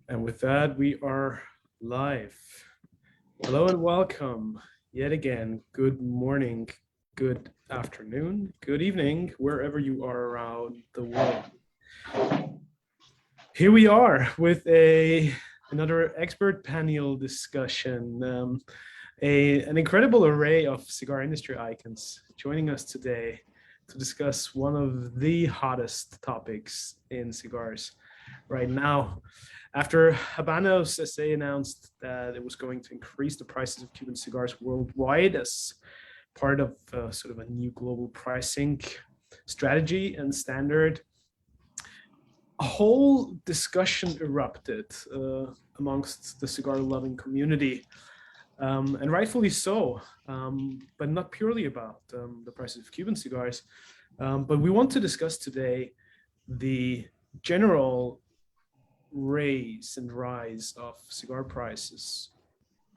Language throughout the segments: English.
And with that, we are live. Hello and welcome yet again. Good morning, good afternoon, good evening, wherever you are around the world. Here we are with another expert panel discussion. An incredible array of cigar industry icons joining us today to discuss one of the hottest topics in cigars right now. After Habanos S.A. announced that it was going to increase the prices of Cuban cigars worldwide as part of sort of a new global pricing strategy and standard, a whole discussion erupted amongst the cigar-loving community, and rightfully so, but not purely about the prices of Cuban cigars. But we want to discuss today the general rise of cigar prices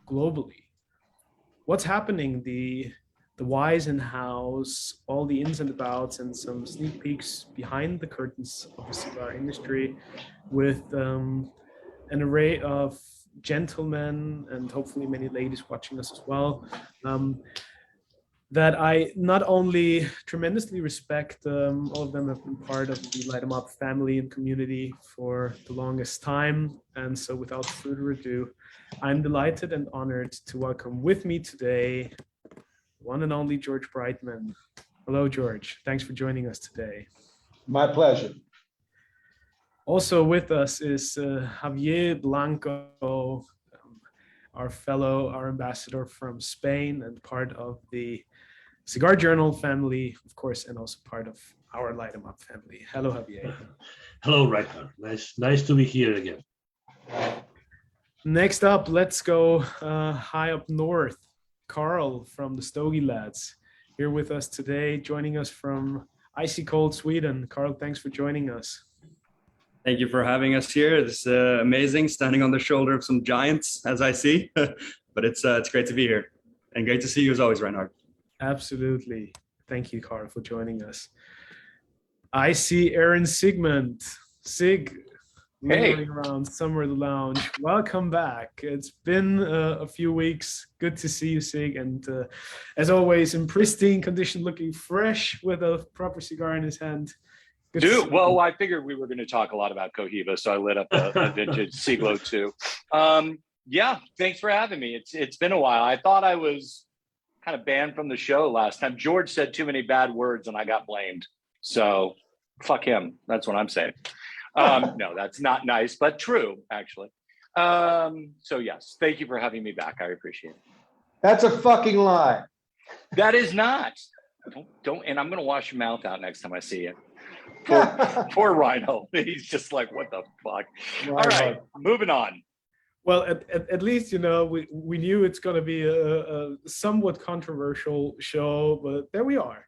globally. What's happening, the whys and hows, all the ins and outs, and some sneak peeks behind the curtains of the cigar industry with an array of gentlemen and hopefully many ladies watching us as well, that I not only tremendously respect. All of them have been part of the Light 'em Up family and community for the longest time. And so without further ado, I'm delighted and honored to welcome with me today, one and only George Brightman. Hello, George. Thanks for joining us today. My pleasure. Also with us is Javier Blanco, our ambassador from Spain and part of the Cigar Journal family, of course, and also part of our Light 'em Up family. Hello, Javier. Hello, Reinhard. Nice to be here again. Next up, let's go high up north. Carl from the Stogie Lads, here with us today, joining us from icy cold Sweden. Carl, thanks for joining us. Thank you for having us here. It's amazing, standing on the shoulder of some giants, as I see. But it's great to be here, and great to see you as always, Reinhard. Absolutely. Thank you, Carl, for joining us. I see Aaron Sigmund. Sig, lingering around Summer Lounge. Welcome back. It's been a few weeks. Good to see you, Sig. And as always, in pristine condition, looking fresh with a proper cigar in his hand. Dude, well, I figured we were going to talk a lot about Cohiba, so I lit up a vintage Siglo too. Yeah, thanks for having me. It's been a while. I thought I was kind of banned from the show last time. George said too many bad words and I got blamed. So fuck him. That's what I'm saying. No, that's not nice, but true, actually. So yes, thank you for having me back. I appreciate it. That's a fucking lie. That is not. Don't, and I'm going to wash your mouth out next time I see you. Poor Rhino. He's just like, what the fuck? All right, moving on. Well, at least, you know, we knew it's going to be a somewhat controversial show, but there we are,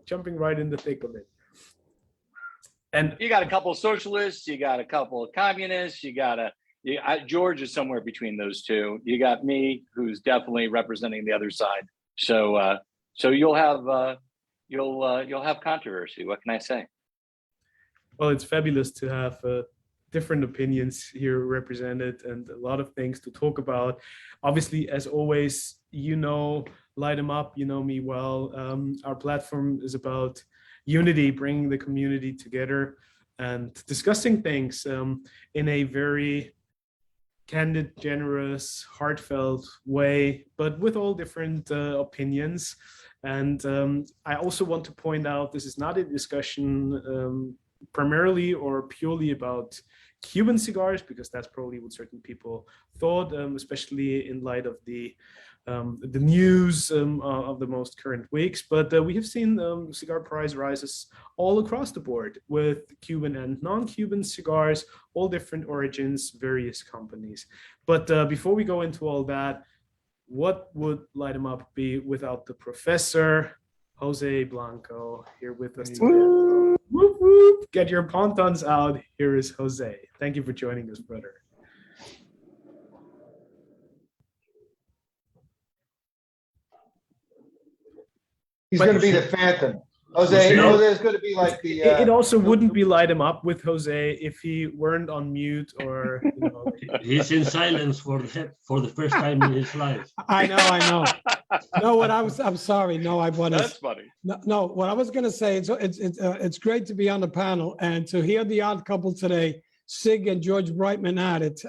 jumping right in the thick of it. And you got a couple of socialists, you got a couple of communists, George is somewhere between those two. You got me, who's definitely representing the other side. So you'll have controversy. What can I say? Well, it's fabulous to have different opinions here represented and a lot of things to talk about. Obviously, as always, you know, Light 'em Up, you know me well. Our platform is about unity, bringing the community together and discussing things in a very candid, generous, heartfelt way, but with all different opinions. And I also want to point out, this is not a discussion primarily or purely about Cuban cigars, because that's probably what certain people thought, especially in light of the news of the most current weeks. But we have seen cigar price rises all across the board with Cuban and non-Cuban cigars, all different origins, various companies. But before we go into all that, what would Light 'em Up be without the professor, Jose Blanco, here with us today? Whoop, whoop. Get your pontons out. Here is Jose. Thank you for joining us, brother. He's going to be the Phantom. Jose, No. Jose is going to be like the. It also wouldn't be light him up with Jose if he weren't on mute or, you know. He's in silence for the first time in his life. I know. No, I'm sorry. No, I want That's to. funny. No, what I was going to say, it's great to be on the panel and to hear the odd couple today, Sig and George Brightman at it.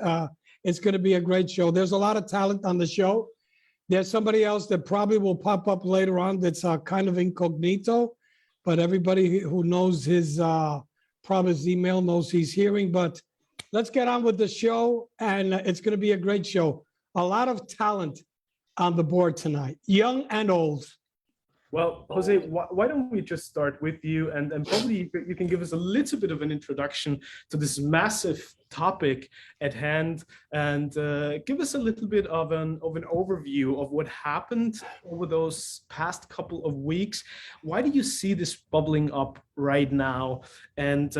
It's going to be a great show. There's a lot of talent on the show. There's somebody else that probably will pop up later on that's kind of incognito, but everybody who knows his probably his email knows he's hearing. But let's get on with the show, and it's going to be a great show. A lot of talent on the board tonight, young and old. Well, Jose, why don't we just start with you, and probably you can give us a little bit of an introduction to this massive topic at hand, and give us a little bit of an overview of what happened over those past couple of weeks. Why do you see this bubbling up right now, and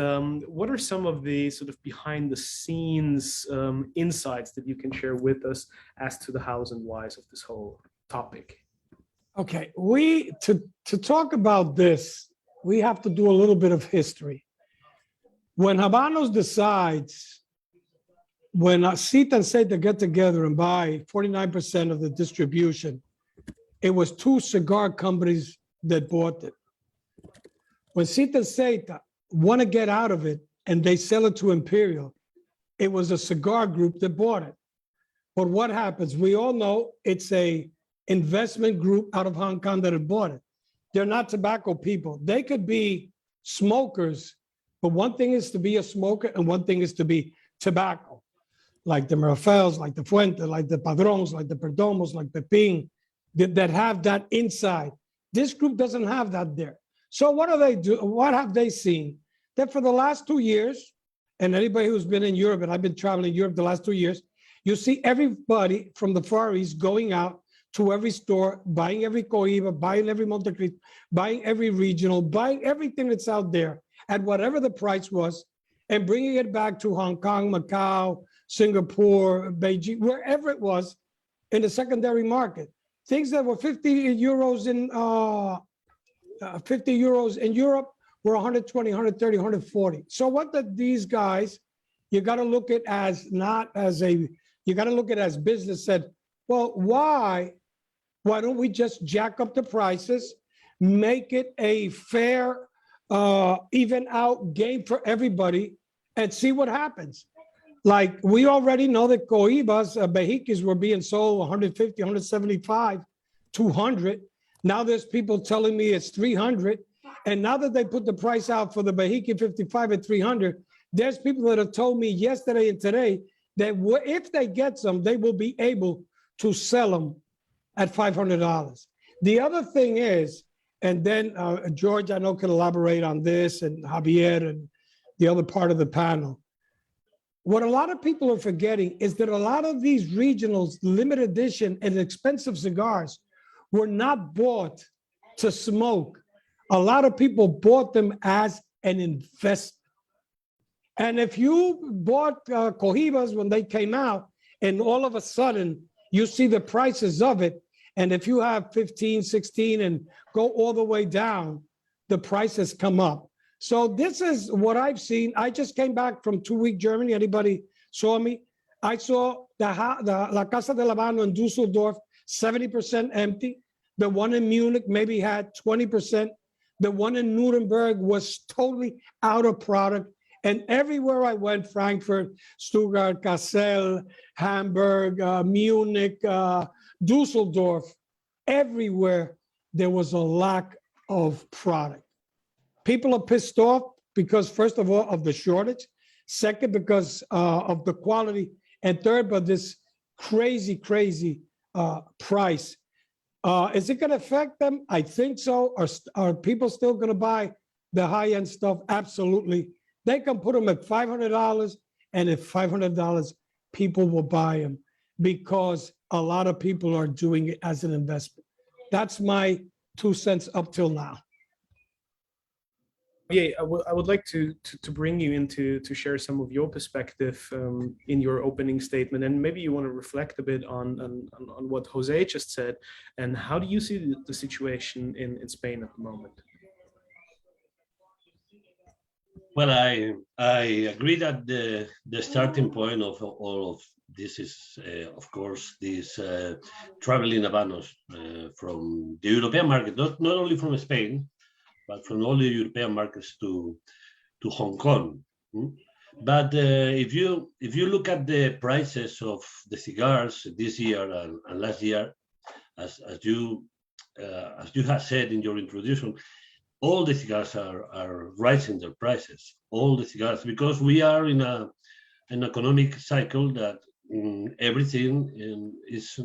what are some of the sort of behind the scenes insights that you can share with us as to the hows and whys of this whole topic? Okay, to talk about this, we have to do a little bit of history. When Habanos decides, when Cita and Seta get together and buy 49% of the distribution, it was two cigar companies that bought it. When Cita and Seta want to get out of it and they sell it to Imperial, it was a cigar group that bought it. But what happens? We all know it's a investment group out of Hong Kong that had bought it. They're not tobacco people. They could be smokers, but one thing is to be a smoker and one thing is to be tobacco, like the Merafels, like the Fuente, like the Padrones, like the Perdomos, like the Ping, that have that inside. This group doesn't have that there. So what do they do? What have they seen? That for the last 2 years, and anybody who's been in Europe, and I've been traveling Europe the last 2 years, you see everybody from the Far East going out to every store, buying every Cohiba, buying every Montecristo, buying every regional, buying everything that's out there at whatever the price was, and bringing it back to Hong Kong, Macau, Singapore, Beijing, wherever it was in the secondary market. Things that were 50 euros in Europe were 120, 130, 140. So what did these guys, you got to look at as not as a, you got to look at as business said, well, why don't we just jack up the prices, make it a fair, even out game for everybody and see what happens? Like we already know that Cohibas, Behikis were being sold 150, 175, 200. Now there's people telling me it's 300. And now that they put the price out for the Behiki 55 at 300, there's people that have told me yesterday and today that if they get some, they will be able to sell them at $500. The other thing is, and then George, I know, can elaborate on this, and Javier and the other part of the panel. What a lot of people are forgetting is that a lot of these regionals, limited edition and expensive cigars were not bought to smoke. A lot of people bought them as an investment. And if you bought Cohibas when they came out, and all of a sudden you see the prices of it, and if you have 15, 16 and go all the way down, the prices come up. So this is what I've seen. I just came back from 2-week Germany. Anybody saw me? I saw the La Casa del Habano in Dusseldorf, 70% empty. The one in Munich maybe had 20%. The one in Nuremberg was totally out of product. And everywhere I went, Frankfurt, Stuttgart, Kassel, Hamburg, Munich, Dusseldorf, everywhere there was a lack of product. People are pissed off because, first of all, of the shortage. Second, because of the quality. And third, but this crazy price. Is it going to affect them? I think so. Are people still going to buy the high-end stuff? Absolutely. They can put them at $500, and at $500, people will buy them because a lot of people are doing it as an investment. That's my 2 cents up till now. Yeah, I would like to bring you in to share some of your perspective in your opening statement, and maybe you want to reflect a bit on what Jose just said, and how do you see the situation in Spain at the moment? Well, I agree that the starting point of all of this is, of course, this traveling Habanos from the European market, not only from Spain, but from all the European markets to Hong Kong. But if you look at the prices of the cigars this year and last year, as you have said in your introduction, all the cigars are rising their prices. All the cigars, because we are in an economic cycle that everything is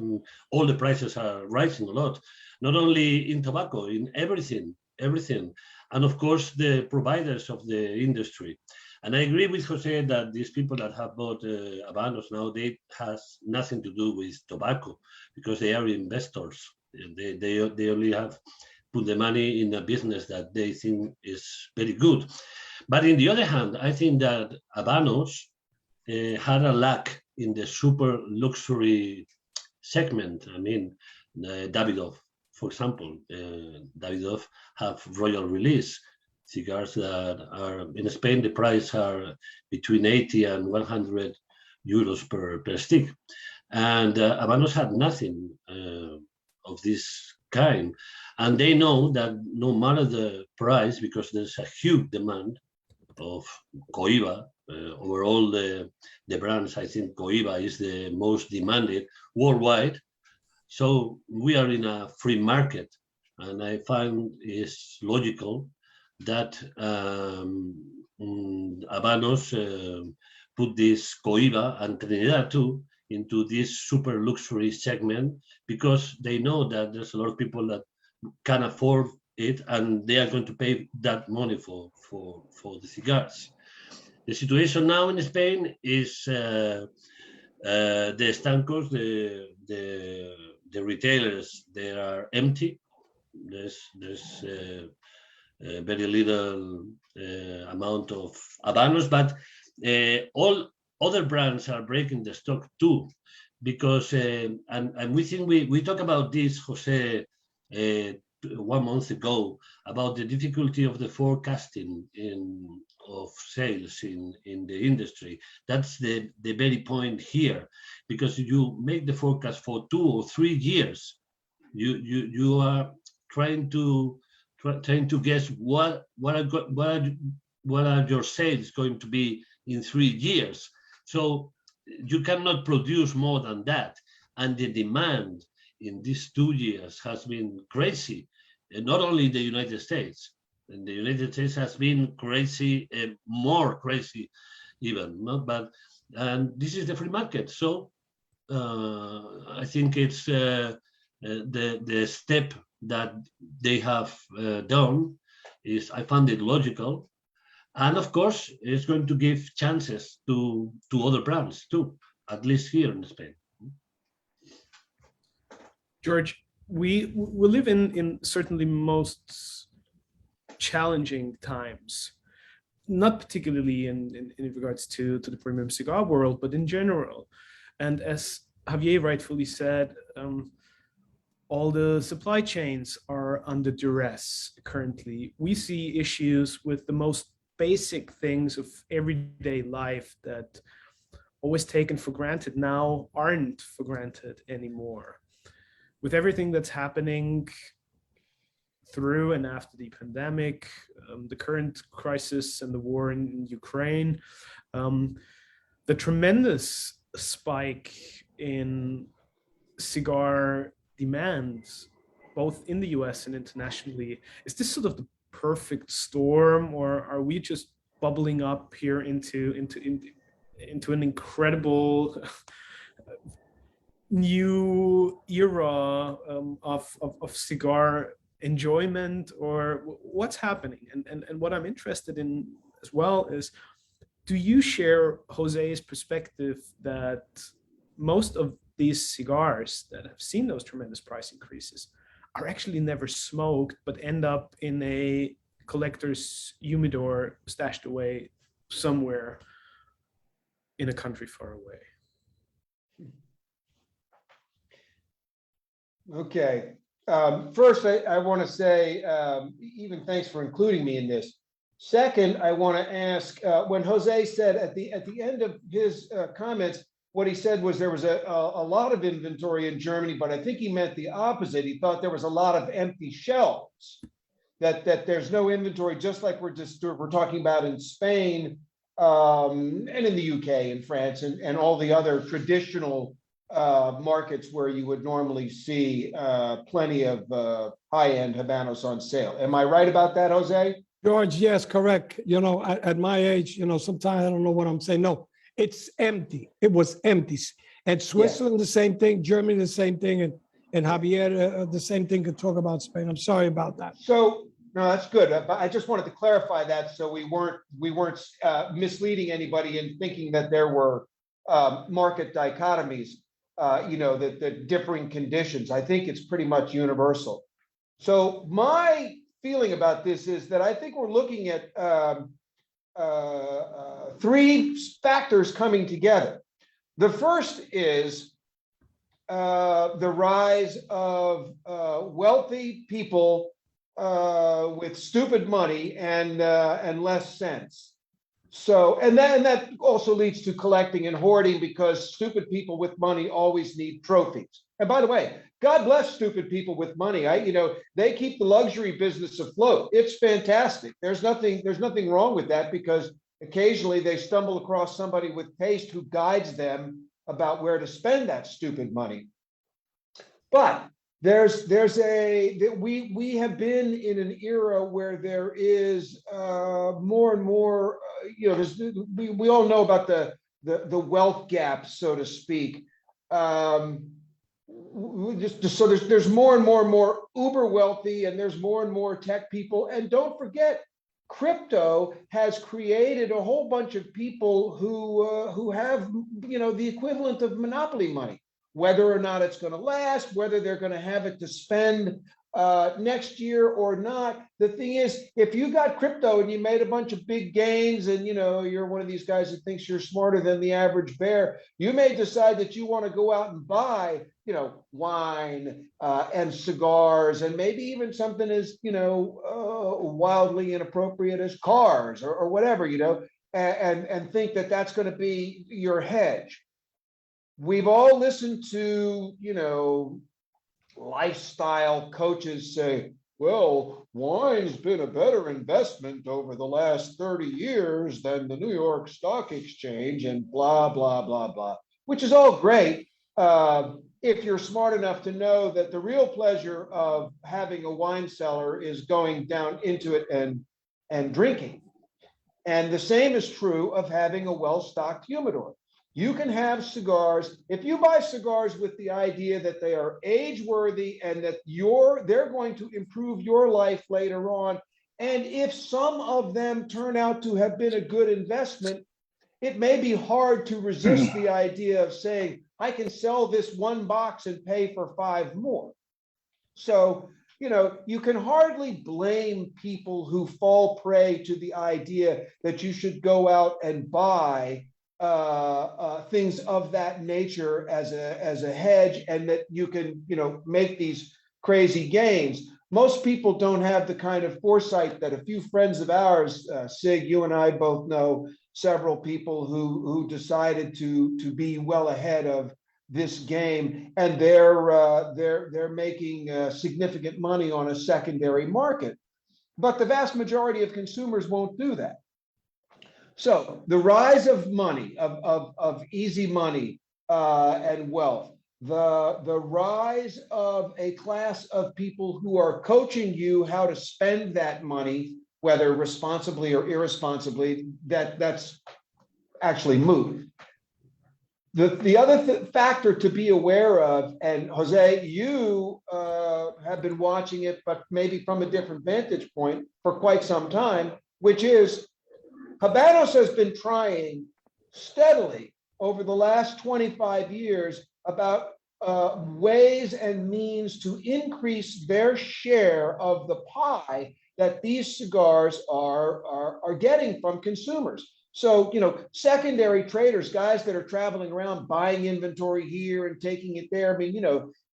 all the prices are rising a lot. Not only in tobacco, in everything, and of course the providers of the industry. And I agree with Jose that these people that have bought Habanos now, they has nothing to do with tobacco because they are investors. They only have put the money in a business that they think is very good. But in the other hand, I think that Habanos had a lack in the super luxury segment. I mean, Davidoff, for example, Davidoff have royal release cigars that are in Spain. The price are between 80 and 100 euros per stick, and Habanos had nothing of this kind. And they know that no matter the price, because there's a huge demand of Cohiba over all the brands. I think Cohiba is the most demanded worldwide. So we are in a free market, and I find it's logical that Habanos put this Cohiba and Trinidad too into this super luxury segment, because they know that there's a lot of people that can afford it and they are going to pay that money for the cigars. The situation now in Spain is the estancos, the retailers, they are empty. There's very little amount of Habanos, but all other brands are breaking the stock too, because and we think we talked about this, Jose, 1 month ago, about the difficulty of the forecasting of sales in the industry. That's the very point here, because you make the forecast for 2 or 3 years. You are trying to guess what are your sales going to be in 3 years. So you cannot produce more than that. And the demand in these 2 years has been crazy, and not only in the United States. And the United States has been crazy, more crazy even. No? And this is the free market. So I think it's the step that they have done is, I found it logical. And of course, it's going to give chances to other brands too, at least here in Spain. George, we live in certainly most challenging times, not particularly in regards to the premium cigar world, but in general. And as Javier rightfully said, all the supply chains are under duress currently. We see issues with the most basic things of everyday life that always taken for granted now aren't for granted anymore. With everything that's happening through and after the pandemic, the current crisis and the war in Ukraine, the tremendous spike in cigar demand, both in the US and internationally, is this sort of the perfect storm, or are we just bubbling up here into an incredible new era of cigar enjoyment, or what's happening? And what I'm interested in as well is, do you share Jose's perspective that most of these cigars that have seen those tremendous price increases are actually never smoked, but end up in a collector's humidor stashed away somewhere in a country far away? Okay. First, I want to say, even thanks for including me in this. Second, I want to ask, when Jose said at the end of his comments, what he said was there was a lot of inventory in Germany, but I think he meant the opposite. He thought there was a lot of empty shelves, that there's no inventory, just like we're talking about in Spain, and in the UK and France and all the other traditional markets where you would normally see plenty of high-end Habanos on sale. Am I right about that, Jose? George, yes, correct. You know, at my age, you know, sometimes I don't know what I'm saying. No, it's empty. It was empty. And Switzerland, the same thing. Germany, the same thing. And Javier, the same thing, could talk about Spain. I'm sorry about that. So, no, that's good. But I just wanted to clarify that so we weren't misleading anybody in thinking that there were market dichotomies, you know, the differing conditions. I think it's pretty much universal. So my feeling about this is that I think we're looking at three factors coming together. The first is the rise of wealthy people with stupid money and less sense. So, and that also leads to collecting and hoarding, because stupid people with money always need trophies. And by the way, God bless stupid people with money. You know, they keep the luxury business afloat. It's fantastic. There's nothing wrong with that, because occasionally they stumble across somebody with taste who guides them about where to spend that stupid money. But we have been in an era where there is more and more, you know, we all know about the wealth gap, so to speak. So there's more and more uber wealthy, and there's more and more tech people. And don't forget, crypto has created a whole bunch of people who have, you know, the equivalent of monopoly money. Whether or not it's going to last, whether they're going to have it to spend next year or not. The thing is, if you got crypto and you made a bunch of big gains, and you know, you're one of these guys that thinks you're smarter than the average bear, you may decide that you want to go out and buy, you know, wine and cigars, and maybe even something as, you know, wildly inappropriate as cars or whatever, you know, and think that that's going to be your hedge. We've all listened to, you know, lifestyle coaches say, well, wine's been a better investment over the last 30 years than the New York Stock Exchange, and blah, blah, blah, blah, which is all great if you're smart enough to know that the real pleasure of having a wine cellar is going down into it and drinking. And the same is true of having a well-stocked humidor. You can have cigars. If you buy cigars with the idea that they are age-worthy and that they're going to improve your life later on, and if some of them turn out to have been a good investment, it may be hard to resist the idea of saying, I can sell this one box and pay for 5 more. So, you know, you can hardly blame people who fall prey to the idea that you should go out and buy things of that nature as a hedge, and that you can, you know, make these crazy gains. Most people don't have the kind of foresight that a few friends of ours, Sig, you and I both know several people who decided to be well ahead of this game, and they're making significant money on a secondary market. But the vast majority of consumers won't do that. So the rise of money, of easy money and wealth, the rise of a class of people who are coaching you how to spend that money, whether responsibly or irresponsibly, that's actually moot. The other factor to be aware of, and Jose, you have been watching it, but maybe from a different vantage point for quite some time, which is Habanos has been trying steadily over the last 25 years about ways and means to increase their share of the pie that these cigars are getting from consumers. So, secondary traders, guys that are traveling around buying inventory here and taking it there. I mean,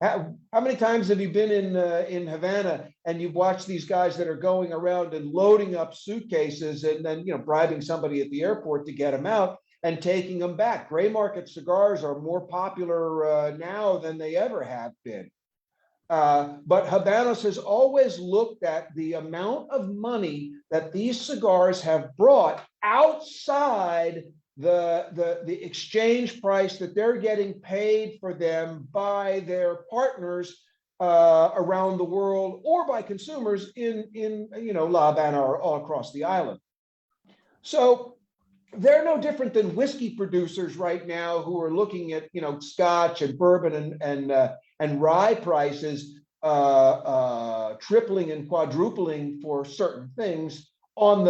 how many times have you been in Havana and you've watched these guys that are going around and loading up suitcases and then, bribing somebody at the airport to get them out and taking them back? Gray market cigars are more popular now than they ever have been. But Habanos has always looked at the amount of money that these cigars have brought outside the exchange price that they're getting paid for them by their partners around the world, or by consumers in La Habana or all across the island. So they're no different than whiskey producers right now who are looking at Scotch and bourbon and rye prices tripling and quadrupling for certain things on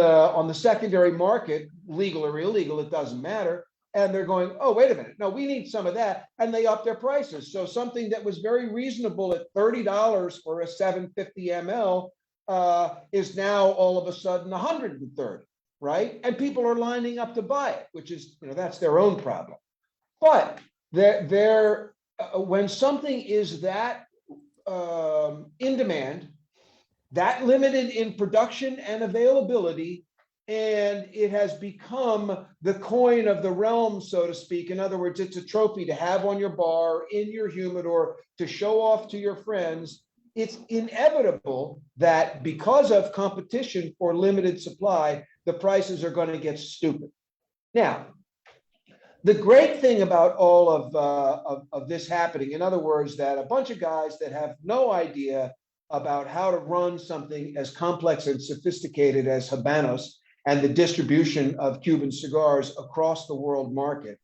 the secondary market, legal or illegal, it doesn't matter. And they're going, oh, wait a minute, no, we need some of that, and they up their prices. So something that was very reasonable at $30 for a 750 ml is now all of a sudden 130. Right? And people are lining up to buy it, which is, that's their own problem. But when something is that in demand, that limited in production and availability, and it has become the coin of the realm, so to speak. In other words, it's a trophy to have on your bar, in your humidor, to show off to your friends. It's inevitable that because of competition for limited supply, the prices are going to get stupid. Now, the great thing about all of this happening, in other words, that a bunch of guys that have no idea about how to run something as complex and sophisticated as Habanos and the distribution of Cuban cigars across the world market,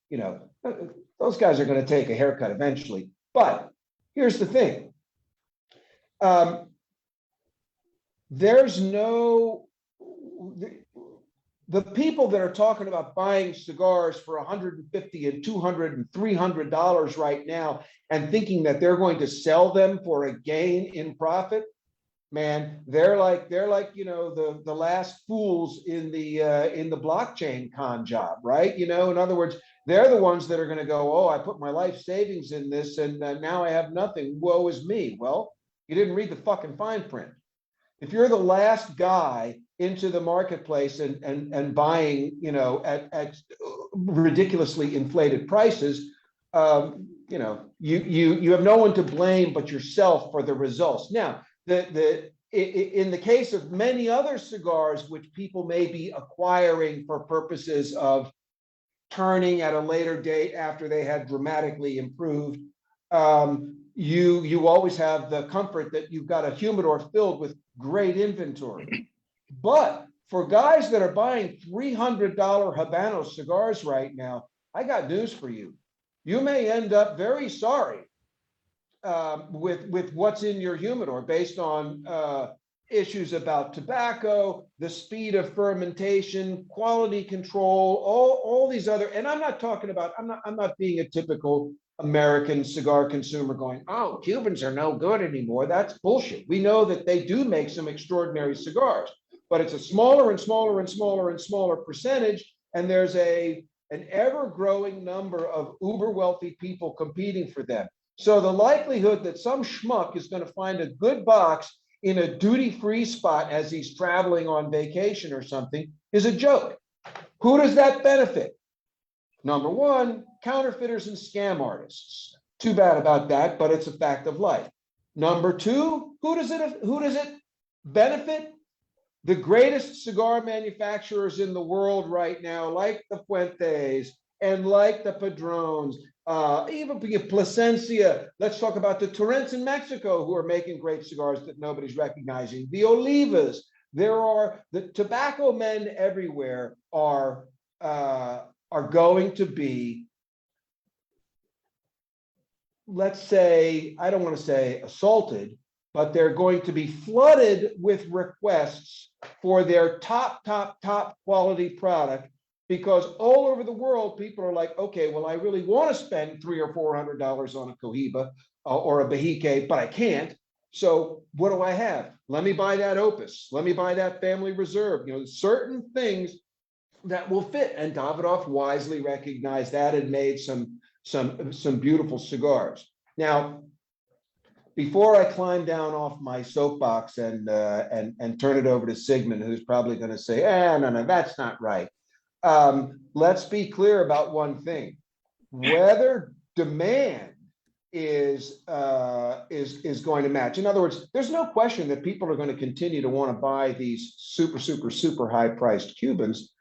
those guys are going to take a haircut eventually. But here's the thing. The people that are talking about buying cigars for $150 and $200 and $300 right now and thinking that they're going to sell them for a gain in profit, man, they're like the last fools in the blockchain con job, right? In other words, they're the ones that are going to go, oh, I put my life savings in this and now I have nothing. Woe is me. Well, you didn't read the fucking fine print. If you're the last guy into the marketplace and buying, at ridiculously inflated prices, you have no one to blame but yourself for the results. Now, in the case of many other cigars, which people may be acquiring for purposes of turning at a later date after they had dramatically improved, you always have the comfort that you've got a humidor filled with great inventory. But for guys that are buying $300 Habanos cigars right now, I got news for you. You may end up very sorry with what's in your humidor based on issues about tobacco, the speed of fermentation, quality control, all these other. And I'm not talking about. I'm not being a typical American cigar consumer going, oh, Cubans are no good anymore. That's bullshit. We know that they do make some extraordinary cigars, but it's a smaller and smaller and smaller and smaller percentage. And there's an ever-growing number of uber wealthy people competing for them. So the likelihood that some schmuck is going to find a good box in a duty-free spot as he's traveling on vacation or something is a joke. Who does that benefit? Number one, counterfeiters and scam artists. Too bad about that, but it's a fact of life. Number two, who does it benefit? The greatest cigar manufacturers in the world right now, like the Fuentes and like the Padrones, even Plasencia. Let's talk about the Torrents in Mexico, who are making great cigars that nobody's recognizing. The Olivas. There are the tobacco men everywhere are going to be, let's say, I don't want to say assaulted, but they're going to be flooded with requests for their top quality product, because all over the world, people are like, okay, well, I really want to spend $300 or $400 on a Cohiba or a Bahique, but I can't. So what do I have? Let me buy that Opus. Let me buy that Family Reserve. Certain things that will fit. And Davidoff wisely recognized that and made some beautiful cigars. Now, before I climb down off my soapbox and turn it over to Sigmund, who's probably going to say, no, that's not right. Let's be clear about one thing. Whether demand is going to match. In other words, there's no question that people are going to continue to want to buy these super high priced Cubans.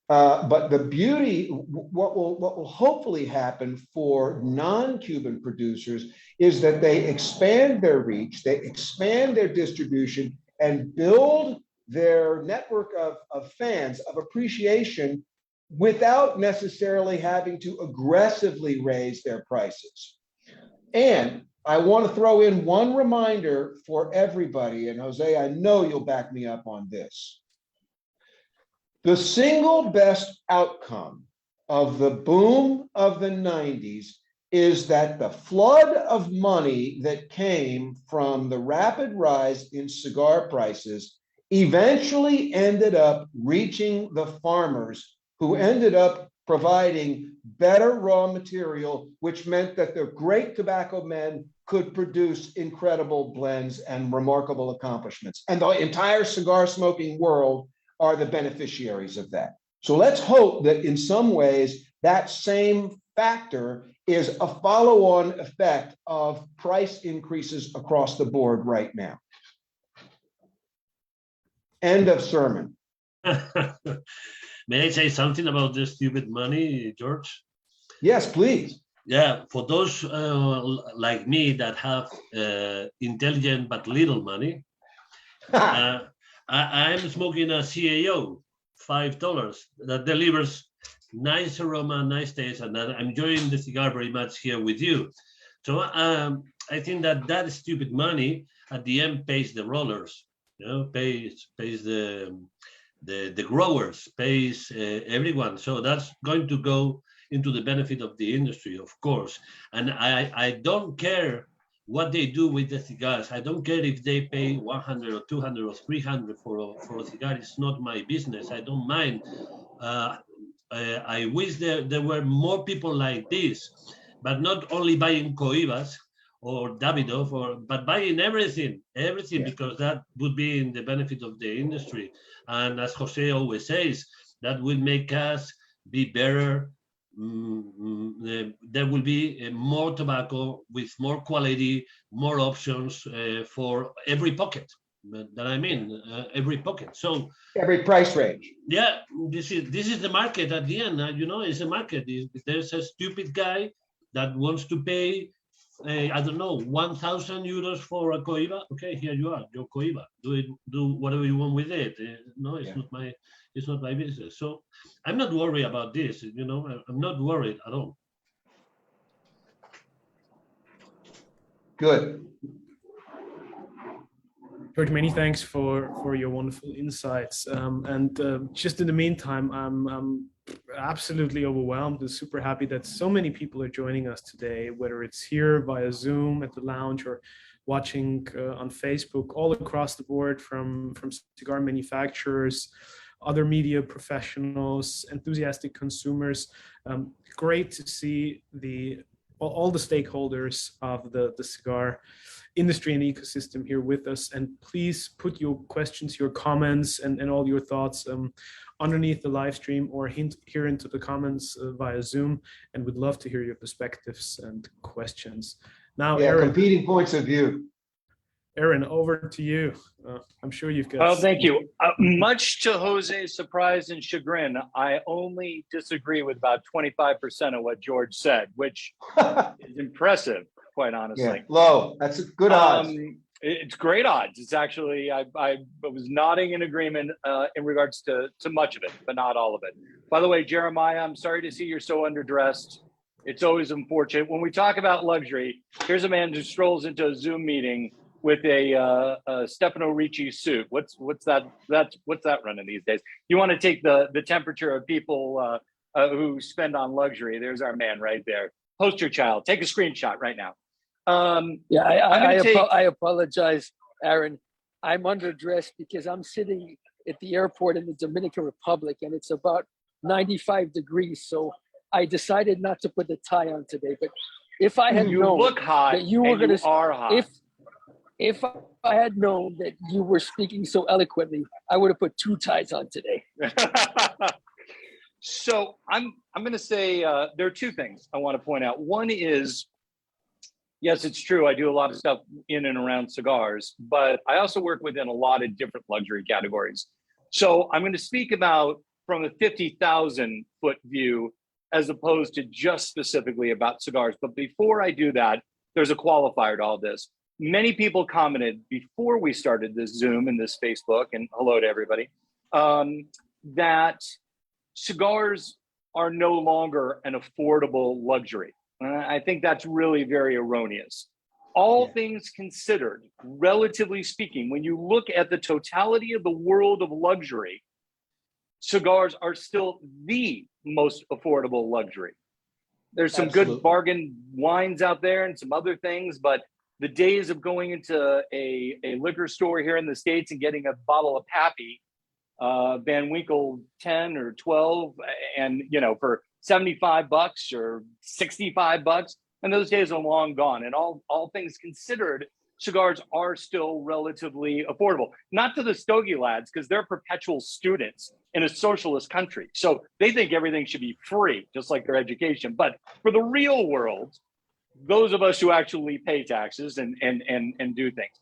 But the beauty, what will hopefully happen for non-Cuban producers is that they expand their reach, they expand their distribution, and build their network of fans, of appreciation, without necessarily having to aggressively raise their prices. And I want to throw in one reminder for everybody, and Jose, I know you'll back me up on this. The single best outcome of the boom of the 90s is that the flood of money that came from the rapid rise in cigar prices eventually ended up reaching the farmers, who ended up providing better raw material, which meant that the great tobacco men could produce incredible blends and remarkable accomplishments. And the entire cigar smoking world are the beneficiaries of that. So let's hope that in some ways that same factor is a follow-on effect of price increases across the board right now. End of sermon. May I say something about this stupid money, George? Yes, please. Yeah, for those like me that have intelligent but little money, I'm smoking a CAO, $5, that delivers nice aroma, nice taste, and I'm enjoying the cigar very much here with you. So I think that stupid money at the end pays the rollers, pays the growers, pays everyone. So that's going to go into the benefit of the industry, of course. And I don't care what they do with the cigars. I don't care if they pay 100 or 200 or 300 for a cigar. It's not my business. I don't mind. I wish there were more people like this, but not only buying Cohibas or Davidoff, but buying everything, yeah, because that would be in the benefit of the industry. And as Jose always says, that will make us be better. There will be more tobacco with more quality, more options for every pocket. That I mean, every pocket. So every price range. Yeah, this is the market at the end. It's a market. There's a stupid guy that wants to pay, I don't know, 1,000 euros for a Cohiba. Okay, here you are, your Cohiba. Do whatever you want with it. No, it's not my business. So I'm not worried about this. I'm not worried at all. Good. George, many thanks for your wonderful insights. Just in the meantime, I'm absolutely overwhelmed and super happy that so many people are joining us today, whether it's here via Zoom at the lounge or watching on Facebook, all across the board, from cigar manufacturers, other media professionals, enthusiastic consumers. Great to see all the stakeholders of the cigar industry and ecosystem here with us. And please put your questions, your comments, and all your thoughts underneath the live stream or here into the comments via Zoom. And we'd love to hear your perspectives and questions. Now, Aaron, competing points of view. Aaron, over to you. I'm sure you've got. Oh, thank you. Much to Jose's surprise and chagrin, I only disagree with about 25% of what George said, which is impressive, quite honestly. Yeah, low. That's a good odds. It's great odds. It's actually, I was nodding in agreement in regards to much of it, but not all of it. By the way, Jeremiah, I'm sorry to see you're so underdressed. It's always unfortunate. When we talk about luxury, here's a man who strolls into a Zoom meeting with a Stefano Ricci suit. What's that running these days? You want to take the temperature of people who spend on luxury. There's our man right there. Poster child. Take a screenshot right now. I apologize, Aaron. I'm underdressed because I'm sitting at the airport in the Dominican Republic, and it's about 95 degrees. So I decided not to put the tie on today. But if I had You known look hot, that you were going to, are hot. if I had known that you were speaking so eloquently, I would have put two ties on today. So I'm going to say there are two things I want to point out. One is, yes, it's true. I do a lot of stuff in and around cigars, but I also work within a lot of different luxury categories. So I'm going to speak about from a 50,000 foot view, as opposed to just specifically about cigars. But before I do that, there's a qualifier to all this. Many people commented before we started this Zoom and this Facebook, and hello to everybody, that cigars are no longer an affordable luxury. I think that's really very erroneous. All things considered, relatively speaking, when you look at the totality of the world of luxury, cigars are still the most affordable luxury. There's some Absolutely. good bargain wines out there and some other things, but the days of going into a liquor store here in the States and getting a bottle of Pappy, Van Winkle 10 or 12, and for $75 or $65, and those days are long gone. And all things considered, cigars are still relatively affordable. Not to the stogie lads, because they're perpetual students in a socialist country. So they think everything should be free, just like their education. But for the real world, those of us who actually pay taxes and do things.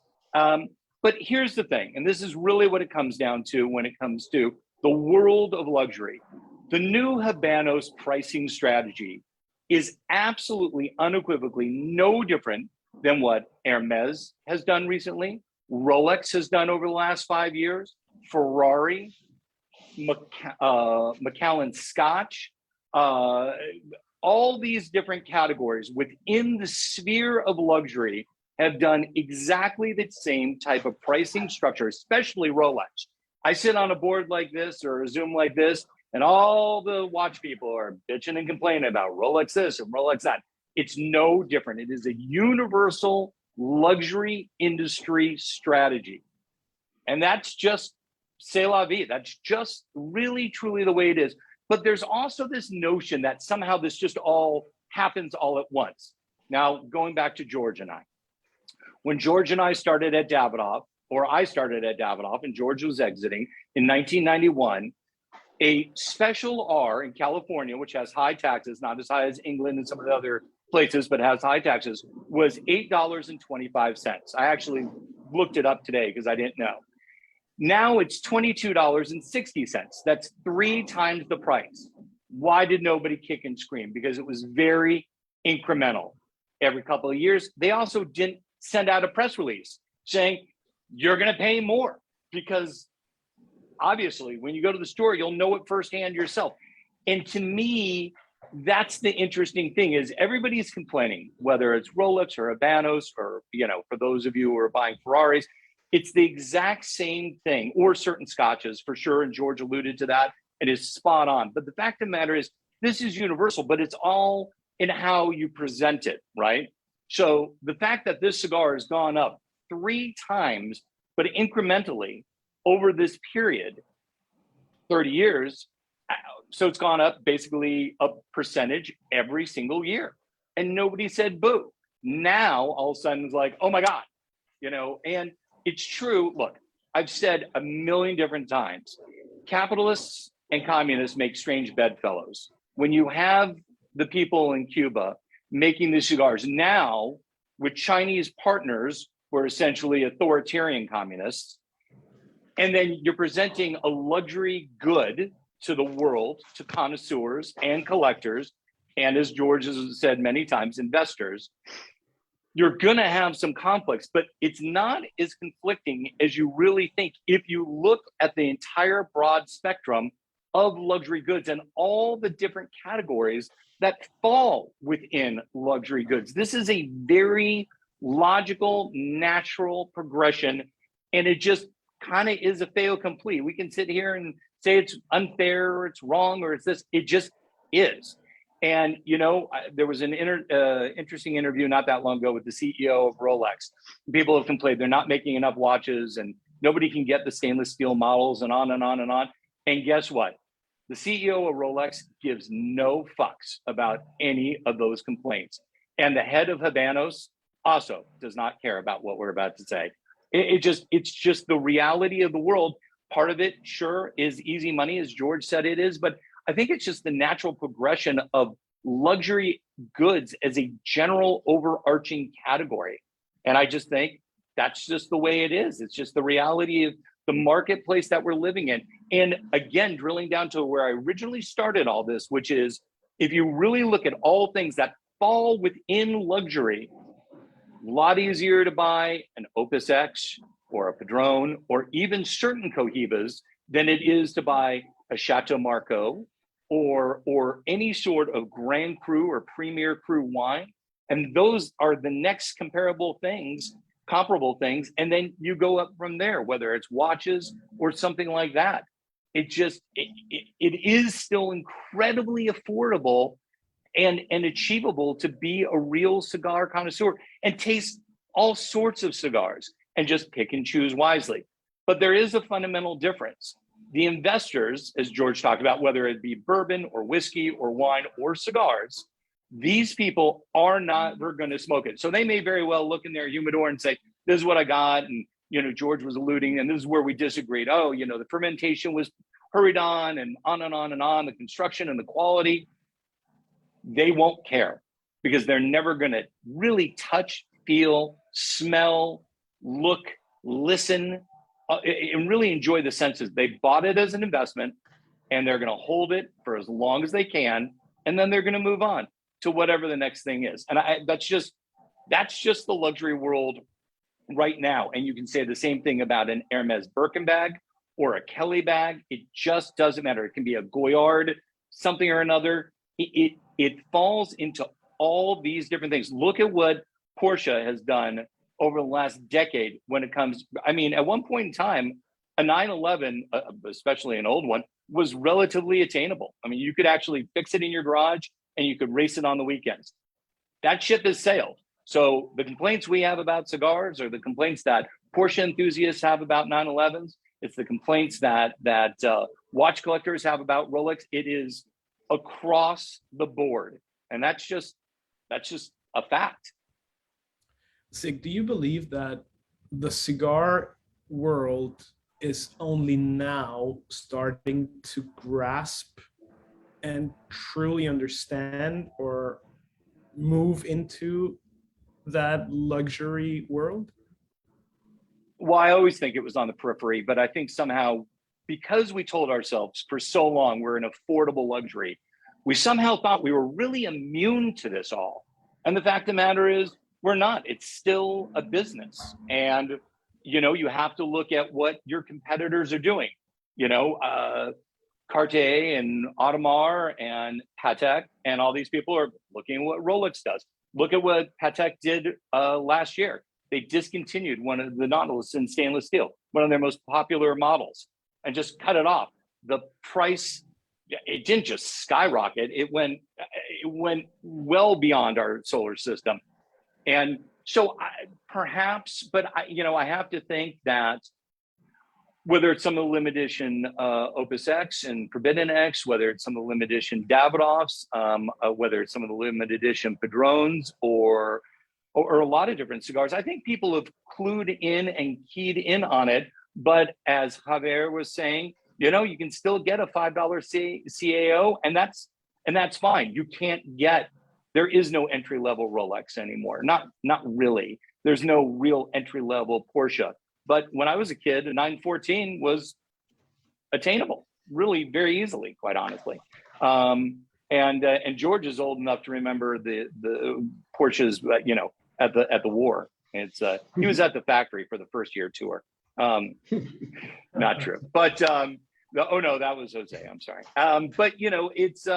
But here's the thing, and this is really what it comes down to when it comes to the world of luxury. The new Habanos pricing strategy is absolutely unequivocally no different than what Hermes has done recently, Rolex has done over the last 5 years, Ferrari, Macallan Scotch, all these different categories within the sphere of luxury have done exactly the same type of pricing structure, especially Rolex. I sit on a board like this or a Zoom like this, and all the watch people are bitching and complaining about Rolex this and Rolex that. It's no different. It is a universal luxury industry strategy. And that's just c'est la vie. That's just really, truly the way it is. But there's also this notion that somehow this just all happens all at once. Now, going back to George and I. When George and I started at Davidoff, or I started at Davidoff and George was exiting in 1991, a special R in California, which has high taxes, not as high as England and some of the other places, but has high taxes, was $8.25. I actually looked it up today because I didn't know. Now it's $22.60. That's 3 times the price. Why did nobody kick and scream? Because it was very incremental. Every couple of years, they also didn't send out a press release saying, you're going to pay more, because obviously when you go to the store, you'll know it firsthand yourself. And to me, that's the interesting thing, is everybody's complaining, whether it's Rolex or Habanos or, for those of you who are buying Ferraris, it's the exact same thing, or certain scotches for sure. And George alluded to that. It is spot on. But the fact of the matter is, this is universal, but it's all in how you present it, right? So the fact that this cigar has gone up 3 times, but incrementally over this period, 30 years, so it's gone up basically a percentage every single year. And nobody said boo. Now, all of a sudden, it's like, oh my God, and it's true. Look, I've said a million different times, capitalists and communists make strange bedfellows. When you have the people in Cuba making the cigars now with Chinese partners who are essentially authoritarian communists, and then you're presenting a luxury good to the world, to connoisseurs and collectors, and as George has said many times, investors, you're going to have some conflicts, but it's not as conflicting as you really think if you look at the entire broad spectrum of luxury goods and all the different categories that fall within luxury goods. This is a very logical, natural progression, and it just kind of is a fait accompli. We can sit here and say it's unfair or it's wrong or it's this. It just is. And, there was an interesting interview not that long ago with the CEO of Rolex. People have complained they're not making enough watches and nobody can get the stainless steel models and on and on and on. And guess what? The CEO of Rolex gives no fucks about any of those complaints. And the head of Habanos also does not care about what we're about to say. It's just the reality of the world. Part of it, sure, is easy money, as George said it is, but I think it's just the natural progression of luxury goods as a general overarching category. And I just think that's just the way it is. It's just the reality of the marketplace that we're living in. And again, drilling down to where I originally started all this, which is if you really look at all things that fall within luxury, a lot easier to buy an Opus X or a Padron or even certain Cohibas than it is to buy a Chateau Margaux or any sort of Grand Cru or Premier Cru wine. And those are the next comparable things, and then you go up from there, whether it's watches or something like that. It is still incredibly affordable and achievable to be a real cigar connoisseur and taste all sorts of cigars and just pick and choose wisely. But there is a fundamental difference. The investors, as George talked about, whether it be bourbon or whiskey or wine or cigars, these people are not going to smoke it. So they may very well look in their humidor and say, this is what I got. And, George was alluding, and this is where we disagreed. Oh, the fermentation was hurried on and on and on and on, the construction and the quality. They won't care because they're never going to really touch, feel, smell, look, listen, and really enjoy the senses. They bought it as an investment and they're going to hold it for as long as they can. And then they're going to move on to whatever the next thing is. And that's just the luxury world right now. And you can say the same thing about an Hermes Birkin bag or a Kelly bag. It just doesn't matter. It can be a Goyard, something or another. It falls into all these different things. Look at what Porsche has done over the last decade when it comes, at one point in time, a 911, especially an old one, was relatively attainable. You could actually fix it in your garage and you could race it on the weekends. That ship has sailed. So the complaints we have about cigars are the complaints that Porsche enthusiasts have about 911s. It's the complaints that watch collectors have about Rolex. It is across the board. And that's just a fact. Sig, do you believe that the cigar world is only now starting to grasp and truly understand or move into that luxury world? Well, I always think it was on the periphery, but I think somehow because we told ourselves for so long we're an affordable luxury, we somehow thought we were really immune to this all. And the fact of the matter is we're not. It's still a business. And, you have to look at what your competitors are doing. Cartier and Audemars and Patek and all these people are looking at what Rolex does. Look at what Patek did last year. They discontinued one of the Nautilus in stainless steel, one of their most popular models, and just cut it off. The price, it didn't just skyrocket. It went well beyond our solar system. And so perhaps, but I have to think that whether it's some of the limited edition Opus X and Forbidden X, whether it's some of the limited edition Davidoffs, whether it's some of the limited edition Padrones or a lot of different cigars, I think people have clued in and keyed in on it. But as Javier was saying, you can still get a $5 CAO, and that's fine. You can't get. There is no entry-level Rolex anymore. Not really. There's no real entry-level Porsche. But when I was a kid, a 914 was attainable, really very easily, quite honestly. And George is old enough to remember the Porsches, at the war. It's he was at the factory for the first year tour. Not true, but oh no, that was Jose. I'm sorry. But it's.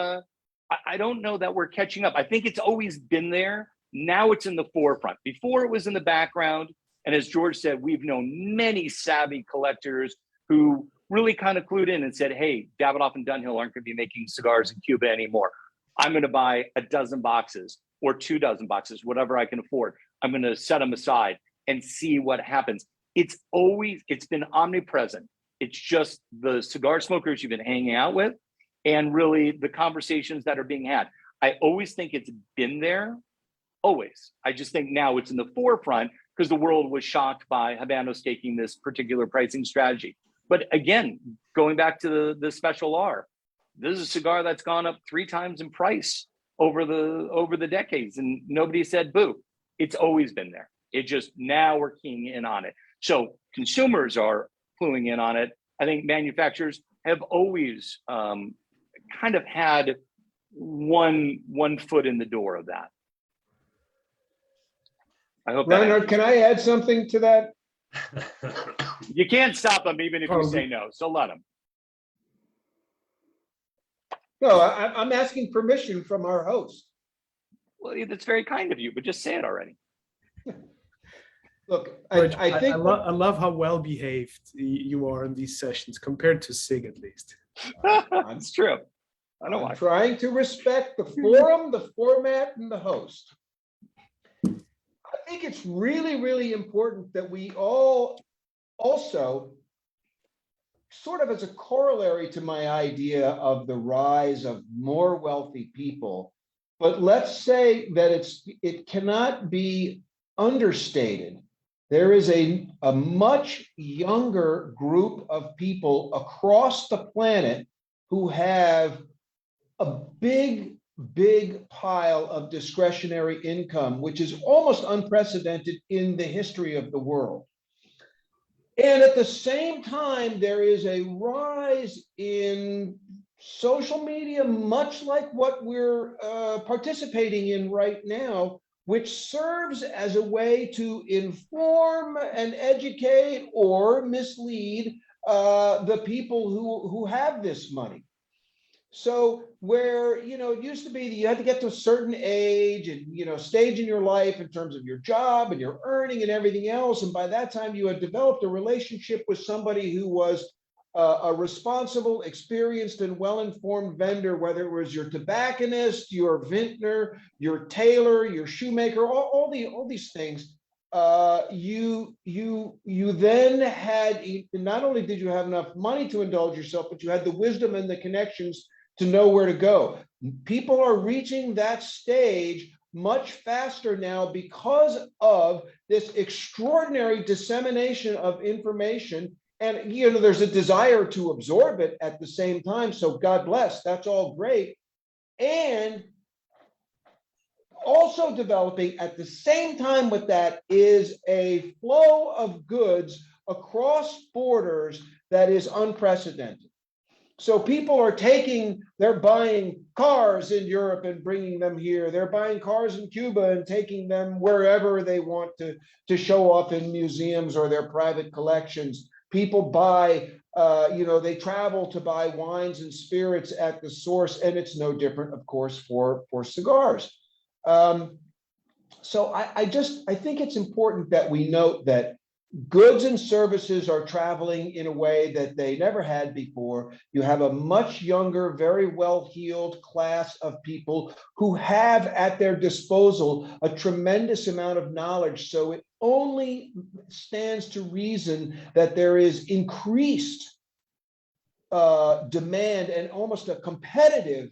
I don't know that we're catching up. I think it's always been there. Now it's in the forefront. Before it was in the background. And as George said, we've known many savvy collectors who really kind of clued in and said, hey, Davidoff and Dunhill aren't going to be making cigars in Cuba anymore. I'm going to buy a dozen boxes or 2 dozen boxes, whatever I can afford. I'm going to set them aside and see what happens. It's been omnipresent. It's just the cigar smokers you've been hanging out with and really the conversations that are being had. I always think it's been there, always. I just think now it's in the forefront because the world was shocked by Habanos taking this particular pricing strategy. But again, going back to the Special R, this is a cigar that's gone up 3 times in price over the decades, and nobody said boo. It's always been there. It just, now we're keying in on it. So consumers are cluing in on it. I think manufacturers have always kind of had one foot in the door of that. I hope Reinhard, can I add something to that? You can't stop them even if you say no, so let them. No, I'm asking permission from our host. Well, that's very kind of you, but just say it already. Look, George, I think I love how well behaved you are in these sessions compared to Sig, at least. It's true. I know why. I'm trying to respect the forum, the format, and the host. I think it's really, really important that we all also, sort of as a corollary to my idea of the rise of more wealthy people, but let's say that it cannot be understated. There is a much younger group of people across the planet who have a big pile of discretionary income, which is almost unprecedented in the history of the world. And at the same time, there is a rise in social media, much like what we're participating in right now, which serves as a way to inform and educate or mislead the people who have this money. So where, it used to be that you had to get to a certain age and, stage in your life in terms of your job and your earning and everything else. And by that time you had developed a relationship with somebody who was a responsible, experienced, and well-informed vendor, whether it was your tobacconist, your vintner, your tailor, your shoemaker, all these things. You then had, not only did you have enough money to indulge yourself, but you had the wisdom and the connections to know where to go. People are reaching that stage much faster now because of this extraordinary dissemination of information. And, there's a desire to absorb it at the same time. So God bless, that's all great. And also developing at the same time with that is a flow of goods across borders that is unprecedented. So people are they're buying cars in Europe and bringing them here. They're buying cars in Cuba and taking them wherever they want to show off in museums or their private collections. People buy, they travel to buy wines and spirits at the source, and it's no different, of course, for cigars. So I think it's important that we note that goods and services are traveling in a way that they never had before. You have a much younger, very well-heeled class of people who have at their disposal a tremendous amount of knowledge. So it only stands to reason that there is increased demand and almost a competitive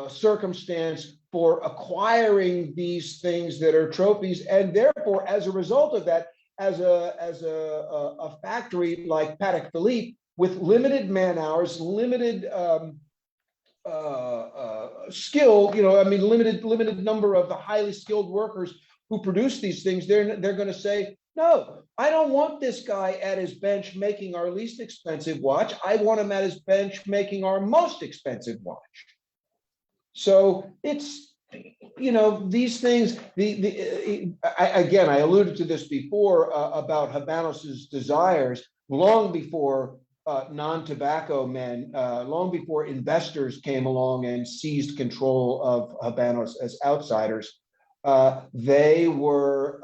circumstance for acquiring these things that are trophies. And therefore, as a result of that, as a factory like Patek Philippe with limited man hours, limited skill, limited number of the highly skilled workers who produce these things, they're going to say, no, I don't want this guy at his bench making our least expensive watch. I want him at his bench making our most expensive watch. So it's, these things, I alluded to this before about Habanos's desires long before non-tobacco men, long before investors came along and seized control of Habanos as outsiders. They were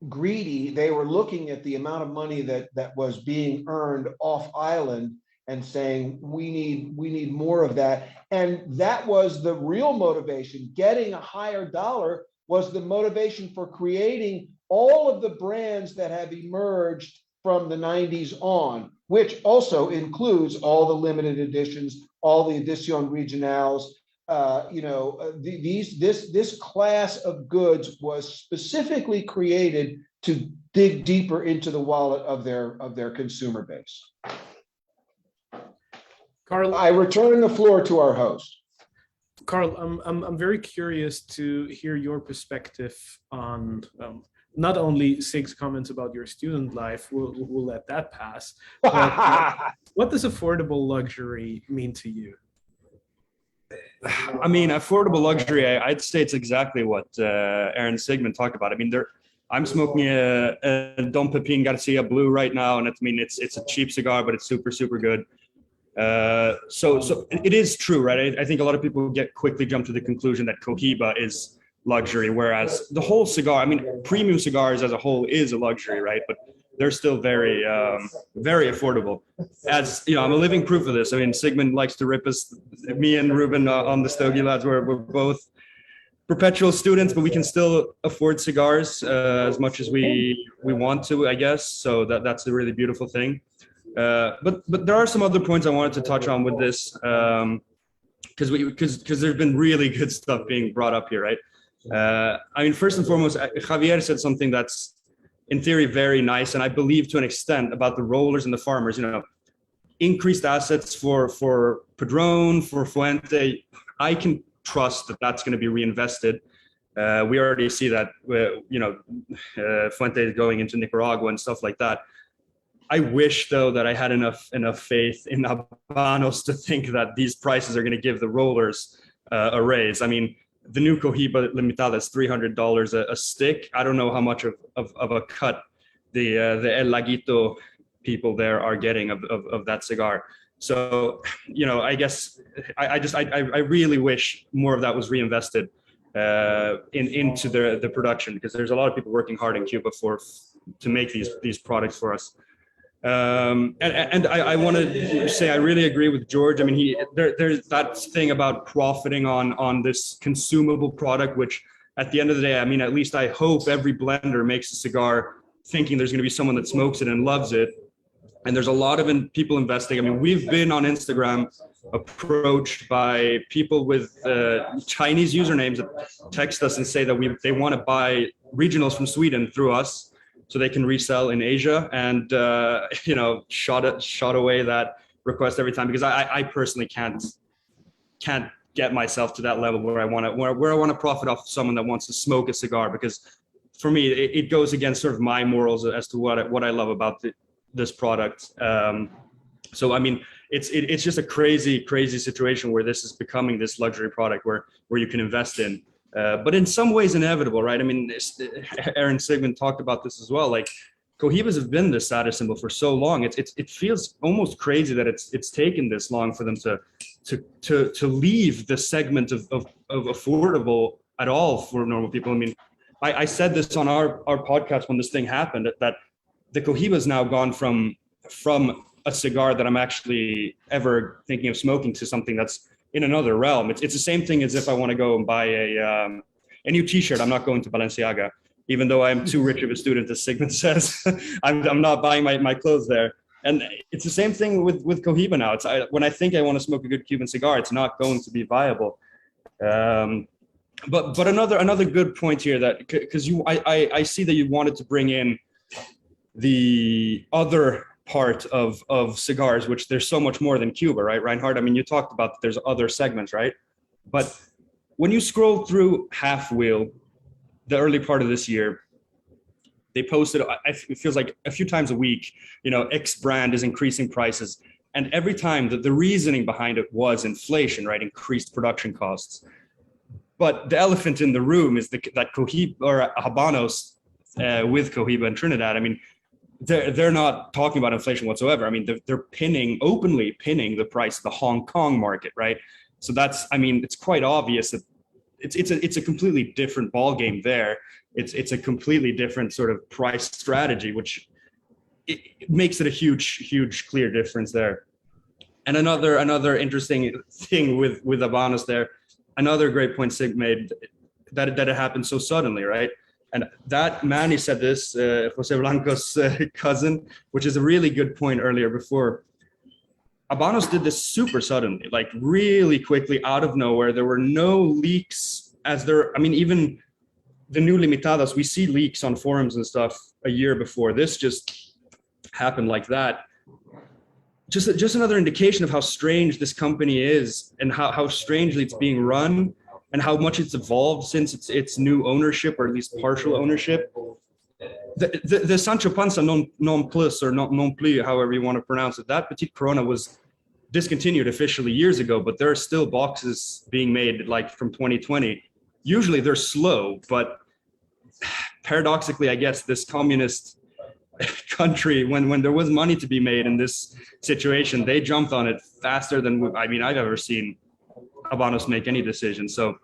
greedy. They were looking at the amount of money that was being earned off island and saying, we need more of that. And that was the real motivation. Getting a higher dollar was the motivation for creating all of the brands that have emerged from the 90s on, which also includes all the limited editions, all the edition regionals. This class of goods was specifically created to dig deeper into the wallet of their consumer base. Carl, I return the floor to our host. Carl, I'm very curious to hear your perspective on not only Sig's comments about your student life. We'll let that pass. But what does affordable luxury mean to you? I mean, affordable luxury, I'd say it's exactly what Aaron Sigmund talked about. I mean, I'm smoking a Dom Pepin Garcia Blue right now, and it's a cheap cigar, but it's super, super good. So it is true, right? I think a lot of people quickly jump to the conclusion that Cohiba is luxury, whereas the whole cigar, I mean, premium cigars as a whole is a luxury, right? But they're still very, very affordable. As you know, I'm a living proof of this. I mean, Sigmund likes to rip us, me and Ruben on the Stogie Lads, we're both perpetual students, but we can still afford cigars as much as we want to, I guess. So that's a really beautiful thing. But there are some other points I wanted to touch on with this, because there's been really good stuff being brought up here, right? I mean, first and foremost, Javier said something that's in theory very nice, and I believe to an extent, about the rollers and the farmers. You know, increased assets for Padron, for Fuente. I can trust that that's going to be reinvested. We already see that, Fuente is going into Nicaragua and stuff like that. I wish, though, that I had enough faith in Habanos to think that these prices are going to give the rollers a raise. I mean, the new Cohiba Limitada is $300 a stick. I don't know how much of a cut the El Laguito people there are getting of that cigar. So, you know, I guess I really wish more of that was reinvested into the production, because there's a lot of people working hard in Cuba to make these products for us. And I want to say I really agree with George. I mean, there's that thing about profiting on this consumable product, which at the end of the day, I mean, at least I hope every blender makes a cigar thinking there's going to be someone that smokes it and loves it. And there's a lot of people investing. I mean, we've been on Instagram approached by people with Chinese usernames that text us and say that they want to buy regionals from Sweden through us, so they can resell in Asia, and shot away that request every time, because I personally can't get myself to that level where I want to profit off someone that wants to smoke a cigar, because for me it goes against sort of my morals as to what I love about this product. So I mean, it's just a crazy situation where this is becoming this luxury product where you can invest in. But in some ways inevitable, right? I mean, Aaron Sigmund talked about this as well. Like, Cohibas have been the status symbol for so long. It feels almost crazy that it's taken this long for them to leave the segment of affordable at all for normal people. I mean, I said this on our podcast when this thing happened, that the Cohiba has now gone from a cigar that I'm actually ever thinking of smoking to something that's in another realm. It's the same thing as if I want to go and buy a new T-shirt. I'm not going to Balenciaga, even though I'm too rich of a student, as Sigmund says. I'm not buying my clothes there. And it's the same thing with Cohiba now. When I think I want to smoke a good Cuban cigar, it's not going to be viable. But another good point here, that because I see that you wanted to bring in the other part of cigars, which there's so much more than Cuba, right, Reinhard? I mean, you talked about that there's other segments, right? But when you scroll through Half Wheel, the early part of this year, they posted, it feels like a few times a week, X brand is increasing prices. And every time the reasoning behind it was inflation, right? Increased production costs. But the elephant in the room is that Cohiba or Habanos with Cohiba and Trinidad. I mean, they're not talking about inflation whatsoever. I mean, they're openly pinning the price of the Hong Kong market, right? So it's quite obvious that it's a completely different ballgame there. It's a completely different sort of price strategy, which it makes it a huge clear difference there. And another interesting thing with Habanos there, another great point Sig made, that it happened so suddenly, right? And that Manny said this, Jose Blanco's cousin, which is a really good point earlier before. Habanos did this super suddenly, like really quickly out of nowhere. There were no leaks even the new limitadas, we see leaks on forums and stuff a year before. This just happened like that. Just another indication of how strange this company is and how strangely it's being run and how much it's evolved since its new ownership, or at least partial ownership. The Sancho Panza non plus or non plus, however you want to pronounce it, that Petite Corona was discontinued officially years ago, but there are still boxes being made like from 2020. Usually they're slow, but paradoxically, I guess this communist country, when there was money to be made in this situation, they jumped on it faster than I've ever seen Habanos make any decision. So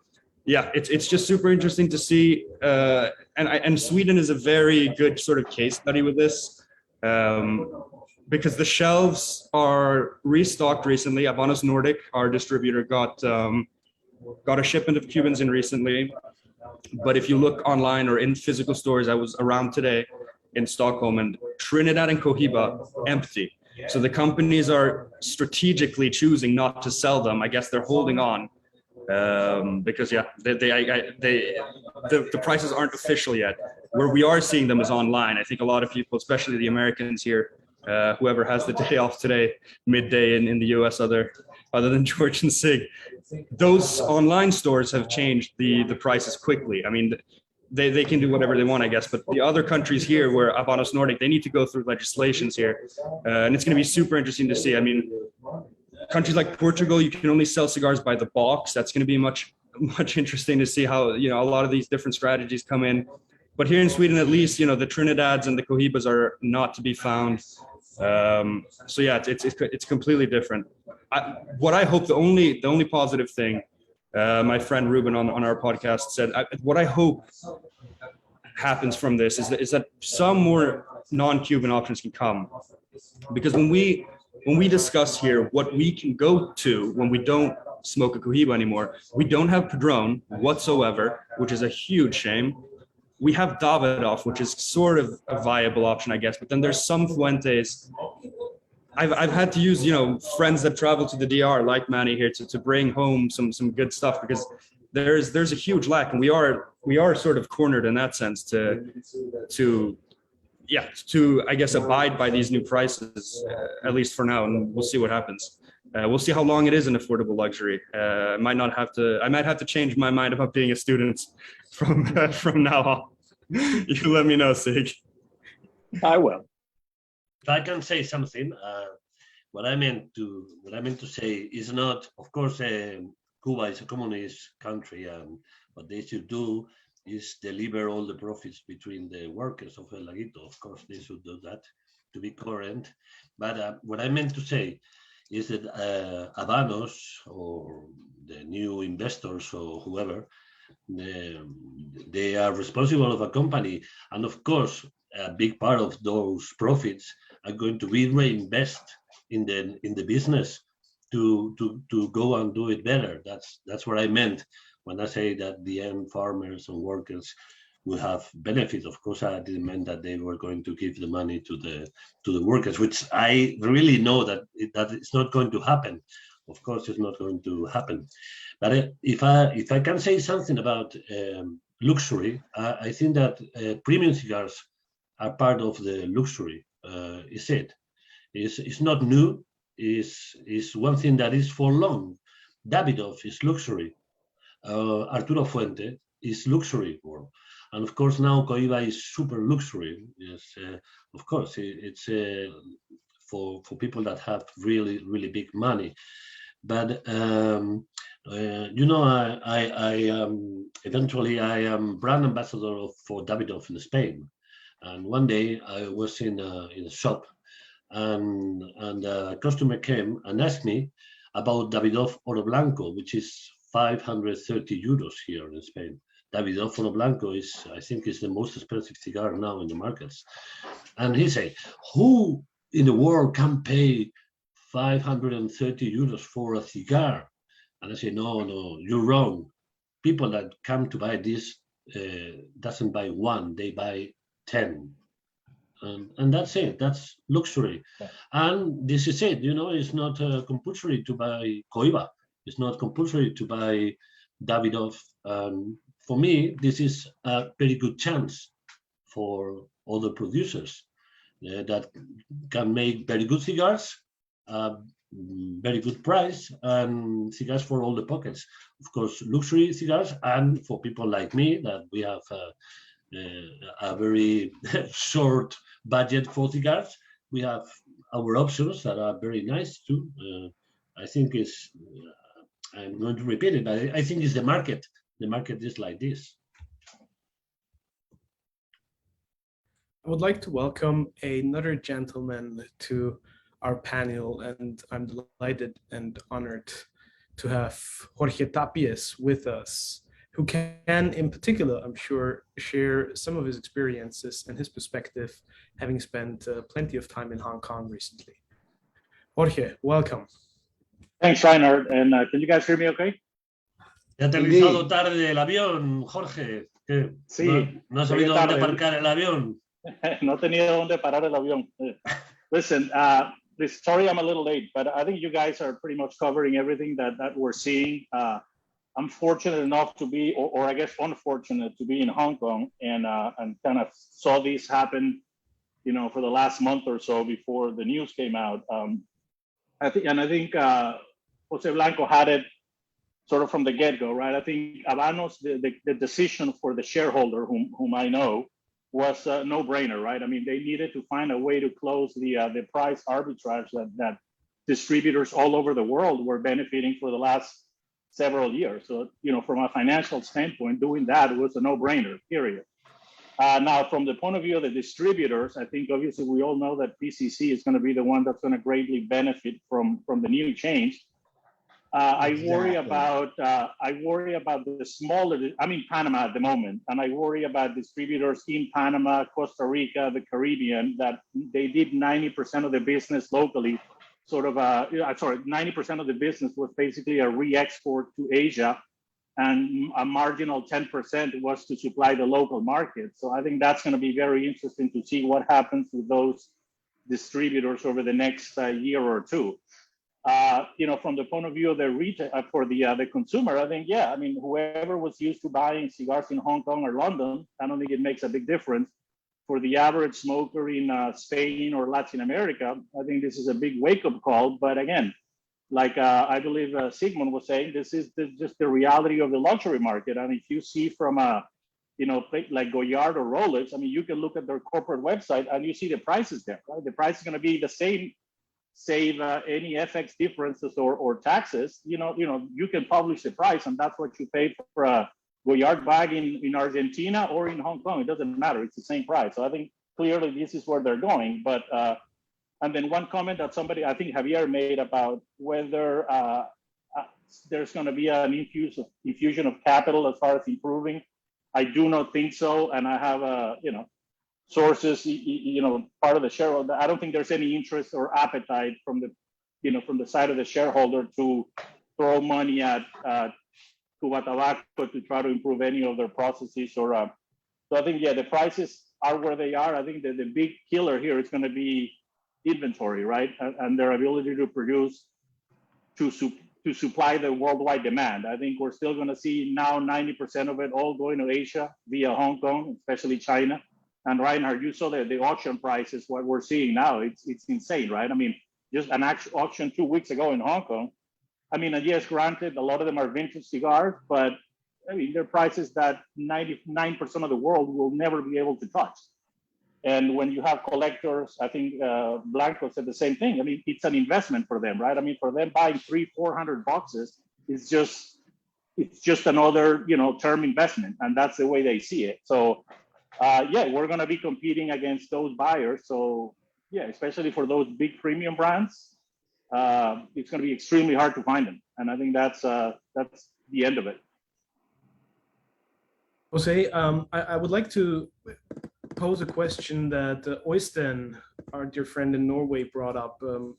yeah, it's just super interesting to see. And Sweden is a very good sort of case study with this, because the shelves are restocked recently. Habanos Nordic, our distributor, got a shipment of Cubans in recently. But if you look online or in physical stores, I was around today in Stockholm, and Trinidad and Cohiba empty. So the companies are strategically choosing not to sell them. I guess they're holding on because the prices aren't official yet. Where we are seeing them is online. I think a lot of people, especially the Americans here, whoever has the day off today, midday in the US, other than George and Sig, those online stores have changed the prices quickly. I mean, they can do whatever they want, I guess, but the other countries here where Habanos Nordic, they need to go through legislations here, and it's going to be super interesting to see. I mean, countries like Portugal, you can only sell cigars by the box. That's going to be much interesting to see how, a lot of these different strategies come in. But here in Sweden, at least, the Trinidads and the Cohibas are not to be found. So yeah, it's completely different. What I hope, the only positive thing, my friend Ruben on our podcast said, what I hope happens from this is that some more non-Cuban options can come, because when we discuss here what we can go to when we don't smoke a Cohiba anymore, we don't have Padron whatsoever, which is a huge shame. We have Davidoff, which is sort of a viable option, I guess, but then there's some Fuentes. I've had to use, friends that travel to the DR like Manny here to bring home some good stuff, because there's a huge lack, and we are sort of cornered in that sense to I guess abide by these new prices, at least for now, and we'll see what happens. We'll see how long it is an affordable luxury. I might have to change my mind about being a student from now on. You let me know, Sig. I will. If I can say something, what I meant to say is not, of course, Cuba is a communist country, and what they should do is deliver all the profits between the workers of El Laguito. Of course, they should do that to be current. But what I meant to say is that Habanos, or the new investors or whoever, they are responsible of a company, and of course, a big part of those profits are going to be reinvest in the business to go and do it better. That's what I meant when I say that the end farmers and workers will have benefits. Of course, I didn't mean that they were going to give the money to the workers, which I really know that it's not going to happen. Of course, it's not going to happen. But if I can say something about luxury, I think that premium cigars are part of the luxury. It's not new. Is one thing that is for long. Davidoff is luxury. Arturo Fuente is luxury. And of course now Cohiba is super luxury. Yes, of course it's for people that have really, really big money. But eventually I am brand ambassador for Davidoff in Spain. And one day I was in a shop, and a customer came and asked me about Davidoff Oro Blanco, which is 530 euros here in Spain. Davidoff Oro Blanco I think is the most expensive cigar now in the markets. And he said, who in the world can pay 530 euros for a cigar? And I said, no, you're wrong. People that come to buy this doesn't buy one, they buy 10. And that's it, that's luxury. Yeah. And this is it, it's not compulsory to buy Cohiba. It's not compulsory to buy Davidoff. For me, this is a very good chance for other producers that can make very good cigars, very good price, and cigars for all the pockets. Of course, luxury cigars, and for people like me that we have a very short budget for cigars, we have our options that are very nice too. I think I'm going to repeat it, but I think it's the market. The market is like this. I would like to welcome another gentleman to our panel, and I'm delighted and honored to have Jorge Tapies with us, who can, in particular, I'm sure, share some of his experiences and his perspective, having spent plenty of time in Hong Kong recently. Jorge, welcome. Thanks, Reinhard. And can you guys hear me okay? He aterrizado tarde el avión, Jorge. Sí. No has sabido dónde aparcar el avión. No tenía dónde parar el avión. Listen, sorry I'm a little late, but I think you guys are pretty much covering everything that we're seeing. I'm fortunate enough to be, or I guess unfortunate to be in Hong Kong and kind of saw this happen, for the last month or so before the news came out. I think Jose Blanco had it sort of from the get-go, right? I think Habanos, the decision for the shareholder, whom I know, was a no-brainer, right? I mean, they needed to find a way to close the price arbitrage that distributors all over the world were benefiting for the last several years. So, from a financial standpoint, doing that was a no-brainer, period. Now, from the point of view of the distributors, I think obviously we all know that PCC is going to be the one that's going to greatly benefit from the new change. Exactly. I worry about the smaller. I'm in Panama at the moment, and I worry about distributors in Panama, Costa Rica, the Caribbean, that they did 90% of the business locally. 90% of the business was basically a re-export to Asia, and a marginal 10% was to supply the local market. So I think that's going to be very interesting to see what happens with those distributors over the next year or two. From the point of view of the retail for the consumer, I think, whoever was used to buying cigars in Hong Kong or London, I don't think it makes a big difference. For the average smoker in Spain or Latin America, I think this is a big wake-up call. But again, like I believe Sigmund was saying, this is just the reality of the luxury market. And if you see from like Goyard or Rolex, you can look at their corporate website and you see the prices there, right? The price is going to be the same, save any FX differences or taxes. You can publish the price, and that's what you pay for a Goyard bag in Argentina or in Hong Kong. It doesn't matter. It's the same price. So I think clearly this is where they're going. But and then one comment that somebody, I think Javier, made about whether there's going to be an infusion of capital as far as improving. I do not think so, and I have sources, part of the shareholder. I don't think there's any interest or appetite from the side of the shareholder to throw money at Cuba Tobacco to try to improve any of their processes so I think, the prices are where they are. I think that the big killer here is going to be inventory, right? And their ability to produce to supply the worldwide demand. I think we're still going to see now 90% of it all going to Asia via Hong Kong, especially China. And Reinhard, you saw the auction prices, what we're seeing now, it's insane, right? Just an auction 2 weeks ago in Hong Kong. And yes, granted, a lot of them are vintage cigars, but they're prices that 99% of the world will never be able to touch. And when you have collectors, I think Blanco said the same thing. It's an investment for them, right? For them buying 300-400 boxes, it's just another, term investment, and that's the way they see it. So, we're going to be competing against those buyers. So, especially for those big premium brands, it's going to be extremely hard to find them. And I think that's the end of it. Jose, I would like to pose a question that Øystein, our dear friend in Norway, brought up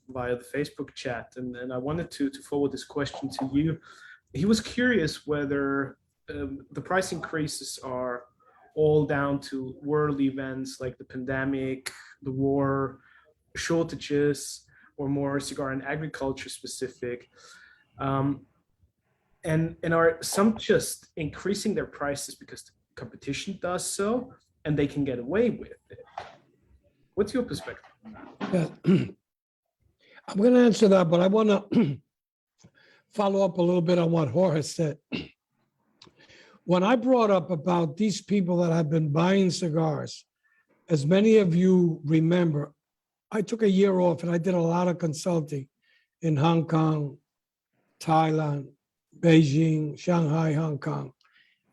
via the Facebook chat, and I wanted to forward this question to you. He was curious whether the price increases are all down to world events like the pandemic, the war, shortages, or more cigar and agriculture specific. And are some just increasing their prices because the competition does so and they can get away with it? What's your perspective? Yeah. I'm going to answer that, but I want to follow up a little bit on what Jorge said. When I brought up about these people that have been buying cigars, as many of you remember, I took a year off and I did a lot of consulting in Hong Kong, Thailand, Beijing, Shanghai, Hong Kong.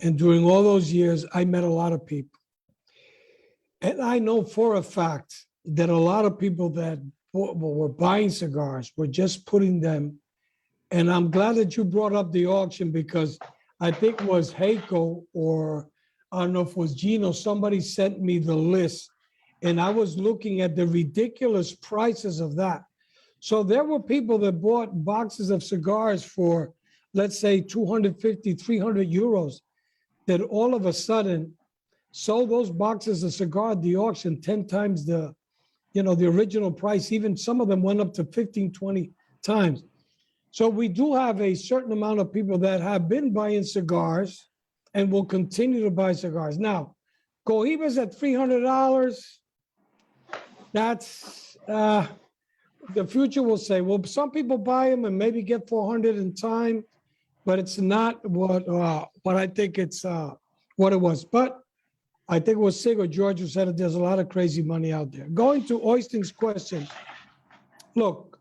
And during all those years, I met a lot of people. And I know for a fact that a lot of people that were buying cigars were just putting them. And I'm glad that you brought up the auction, because I think it was Heiko, or I don't know if it was Gino, somebody sent me the list. And I was looking at the ridiculous prices of that. So there were people that bought boxes of cigars for, let's say, 250, 300 euros, that all of a sudden sold those boxes of cigar at the auction 10 times the original price. Even some of them went up to 15, 20 times. So we do have a certain amount of people that have been buying cigars and will continue to buy cigars. Now, Cohiba's at $300. That's, the future will say, well, some people buy them and maybe get 400 in time, but it's not what I think it's what it was. But I think it was Sig or George who said that there's a lot of crazy money out there. Going to Oyston's question, look,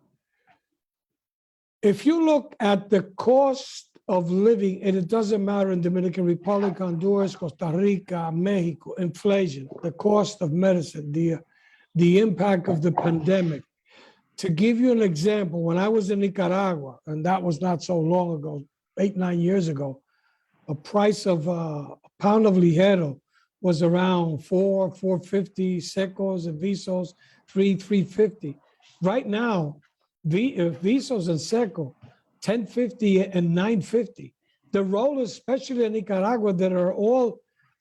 if you look at the cost of living, and it doesn't matter in Dominican Republic, Honduras, Costa Rica, Mexico, inflation, the cost of medicine, the impact of the pandemic. To give you an example, when I was in Nicaragua, and that was not so long ago, 8-9 years ago, a price of a pound of ligero was around $4.50, secos and visos, $3.50. Right now, visos and seco, $10.50 and $9.50. The rollers, especially in Nicaragua, that are a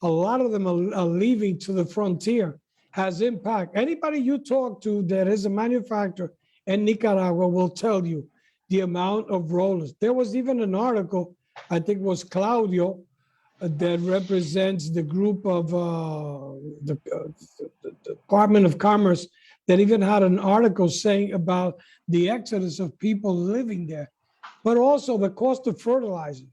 lot of them are leaving to the frontier, has impact. Anybody you talk to that is a manufacturer in Nicaragua will tell you the amount of rollers. There was even an article, I think it was Claudio, that represents the group of the Department of Commerce, that even had an article saying about the exodus of people living there, but also the cost of fertilizer.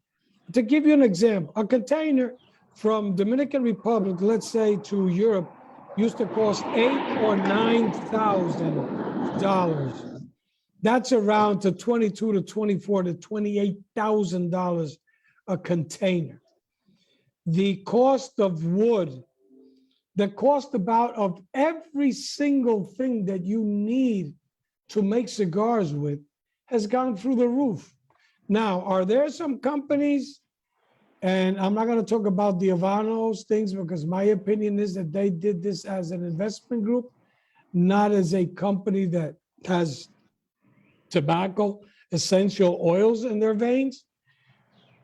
To give you an example, a container from Dominican Republic, let's say, to Europe, used to cost $8,000 or $9,000. That's around to $22,000 to $24,000 to $28,000 a container. The cost of wood, the cost of every single thing that you need to make cigars with has gone through the roof. Now, are there some companies, and I'm not going to talk about the Habanos things, because my opinion is that they did this as an investment group, not as a company that has tobacco, essential oils in their veins.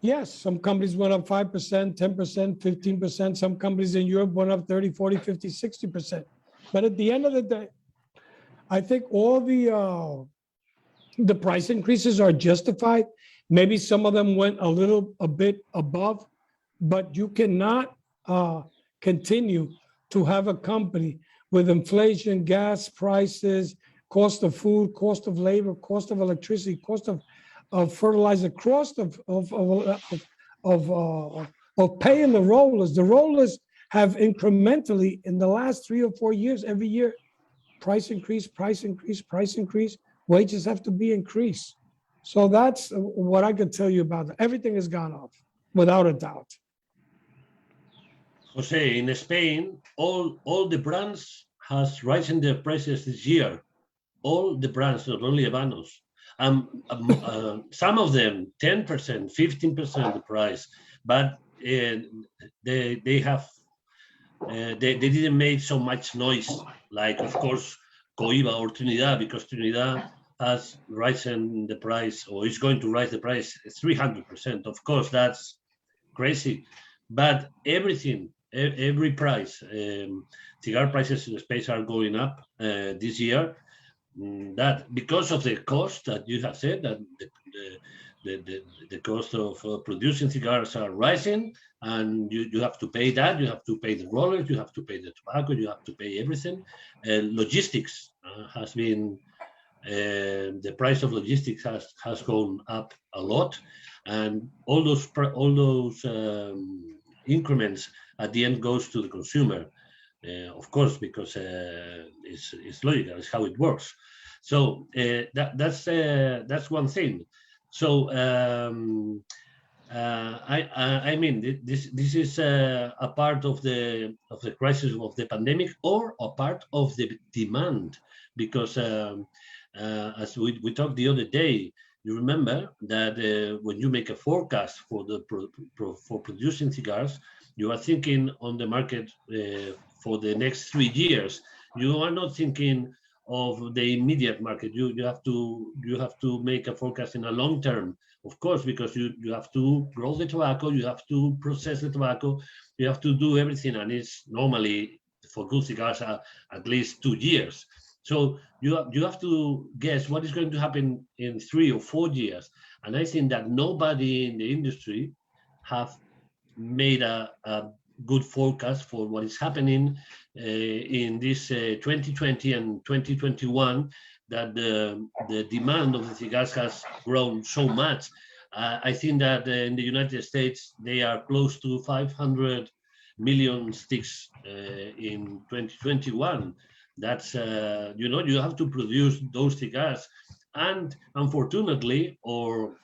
Yes, some companies went up 5%, 10%, 15%. Some companies in Europe went up 30, 40, 50, 60%. But at the end of the day, I think all the price increases are justified. Maybe some of them went a bit above, but you cannot continue to have a company with inflation, gas prices, cost of food, cost of labor, cost of electricity, cost of fertilizer, cost of paying the rollers. The rollers have incrementally in the last 3 or 4 years, every year, price increase, price increase, price increase. Wages have to be increased. So that's what I could tell you about that. Everything has gone up, without a doubt. Jose, in Spain, all the brands has risen their prices this year. All the brands, not only Habanos. Some of them 10%, 15% the price, but they didn't make so much noise, like of course Cohiba or Trinidad, because Trinidad has risen the price, or is going to rise the price 300%. Of course, that's crazy. But everything, every price, cigar prices in the space are going up this year. That because of the cost that you have said, that the cost of producing cigars are rising, and you have to pay that. You have to pay the rollers, you have to pay the tobacco, you have to pay everything. logistics has been the price of logistics has gone up a lot, and all those increments at the end goes to the consumer, of course, because it's logical. It's how it works. So that's one thing. So I mean, this is a part of the crisis of the pandemic, or a part of the demand, because as we talked the other day, you remember that when you make a forecast for for producing cigars, you are thinking on the market for the next 3 years. You are not thinking of the immediate market. You have to make a forecast in a long term, of course, because you have to grow the tobacco, you have to process the tobacco, you have to do everything, and it's normally for good cigars at least 2 years. So you have to guess what is going to happen in 3 or 4 years. And I think that nobody in the industry have made a good forecast for what is happening in this 2020 and 2021, that the demand of the cigars has grown so much. I think that in the United States, they are close to 500 million sticks in 2021. That's, you have to produce those cigars. And unfortunately, or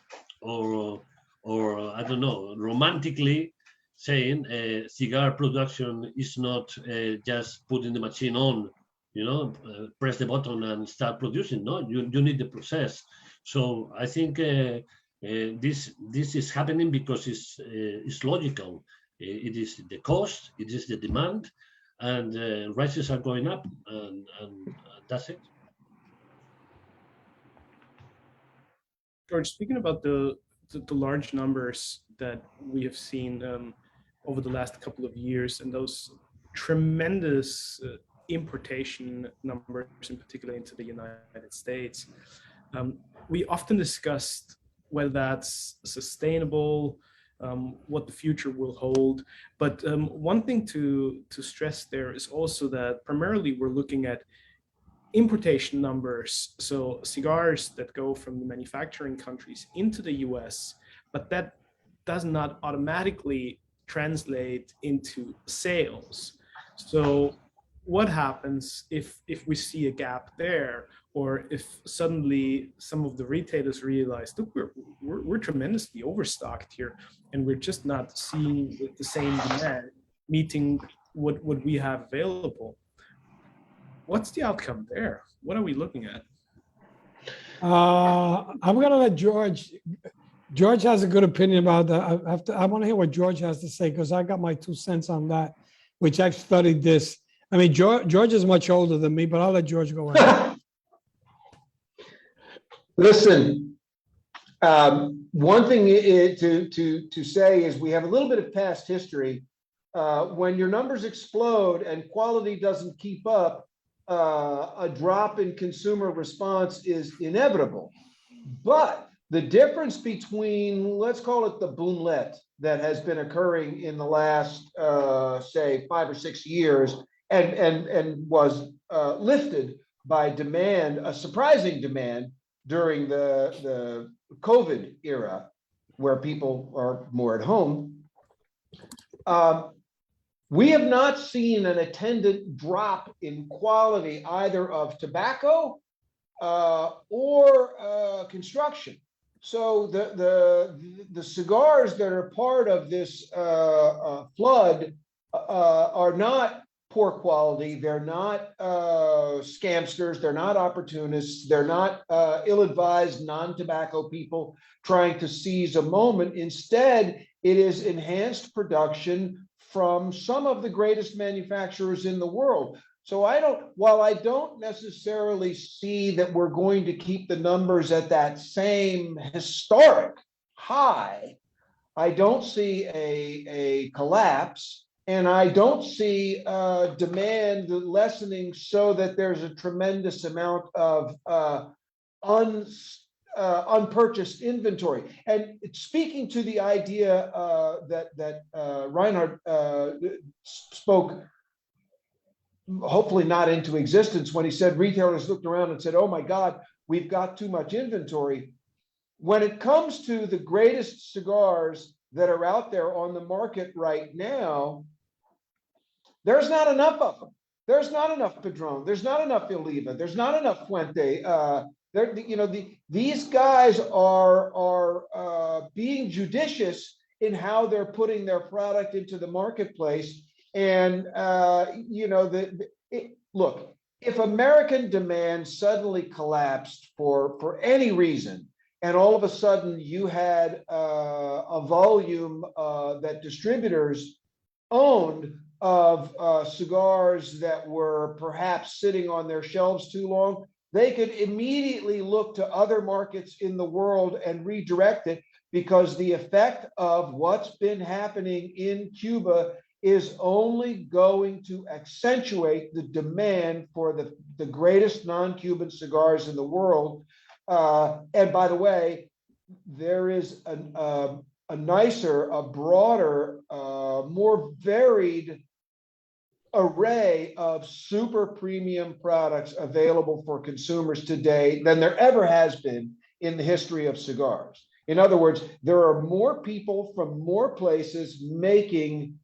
I don't know, romantically saying, cigar production is not just putting the machine on, press the button and start producing. No, you need the process. So I think this is happening because it's logical. It is the cost, it is the demand, and prices are going up, and that's it. George, speaking about the large numbers that we have seen over the last couple of years, and those tremendous importation numbers, in particular into the United States, we often discussed whether that's sustainable, what the future will hold. But one thing to stress there is also that primarily we're looking at importation numbers, so cigars that go from the manufacturing countries into the US, but that does not automatically translate into sales. So what happens if we see a gap there, or if suddenly some of the retailers realize, look, we're tremendously overstocked here, and we're just not seeing the same demand meeting what we have available? What's the outcome there? What are we looking at? I'm going to let George. George has a good opinion about that. I want to hear what George has to say, because I got my 2 cents on that, which I've studied this. I mean, George is much older than me, but I'll let George go ahead. Listen, one thing to say is we have a little bit of past history. When your numbers explode and quality doesn't keep up, a drop in consumer response is inevitable. But the difference between, let's call it the boomlet that has been occurring in the last, say, 5 or 6 years, and was lifted by demand, a surprising demand during the COVID era, where people are more at home. We have not seen an attendant drop in quality either of tobacco or construction. So the cigars that are part of this flood are not poor quality. They're not scamsters. They're not opportunists. They're not ill-advised non-tobacco people trying to seize a moment. Instead, it is enhanced production from some of the greatest manufacturers in the world. So while I don't necessarily see that we're going to keep the numbers at that same historic high, I don't see a collapse, and I don't see demand lessening so that there's a tremendous amount of unpurchased inventory. And speaking to the idea that Reinhard spoke, hopefully not into existence, when he said retailers looked around and said, oh my God, we've got too much inventory. When it comes to the greatest cigars that are out there on the market right now, there's not enough of them. There's not enough Padron. There's not enough Oliva. There's not enough Fuente. These guys are being judicious in how they're putting their product into the marketplace. And look, if American demand suddenly collapsed for any reason, and all of a sudden you had a volume that distributors owned of cigars that were perhaps sitting on their shelves too long, they could immediately look to other markets in the world and redirect it, because the effect of what's been happening in Cuba is only going to accentuate the demand for the greatest non-Cuban cigars in the world. And by the way, there is a nicer, a broader, more varied array of super premium products available for consumers today than there ever has been in the history of cigars. In other words, there are more people from more places making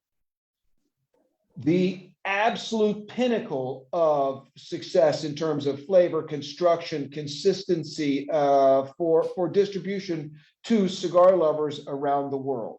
the absolute pinnacle of success in terms of flavor, construction, consistency for distribution to cigar lovers around the world.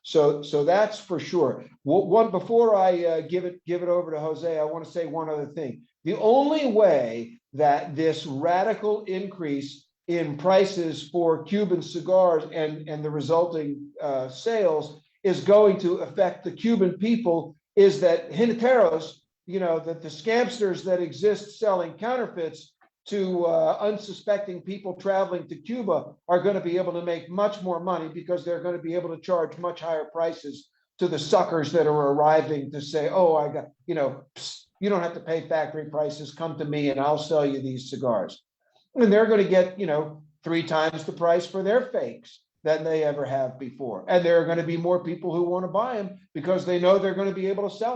So that's for sure. Before I give it over to Jose, I want to say one other thing. The only way that this radical increase in prices for Cuban cigars and the resulting sales is going to affect the Cuban people is that jineteros, that the scamsters that exist selling counterfeits to unsuspecting people traveling to Cuba are going to be able to make much more money, because they're going to be able to charge much higher prices to the suckers that are arriving to say, oh, I got, you don't have to pay factory prices, come to me and I'll sell you these cigars. And they're going to get, 3 times the price for their fakes than they ever have before. And there are going to be more people who want to buy them because they know they're going to be able to sell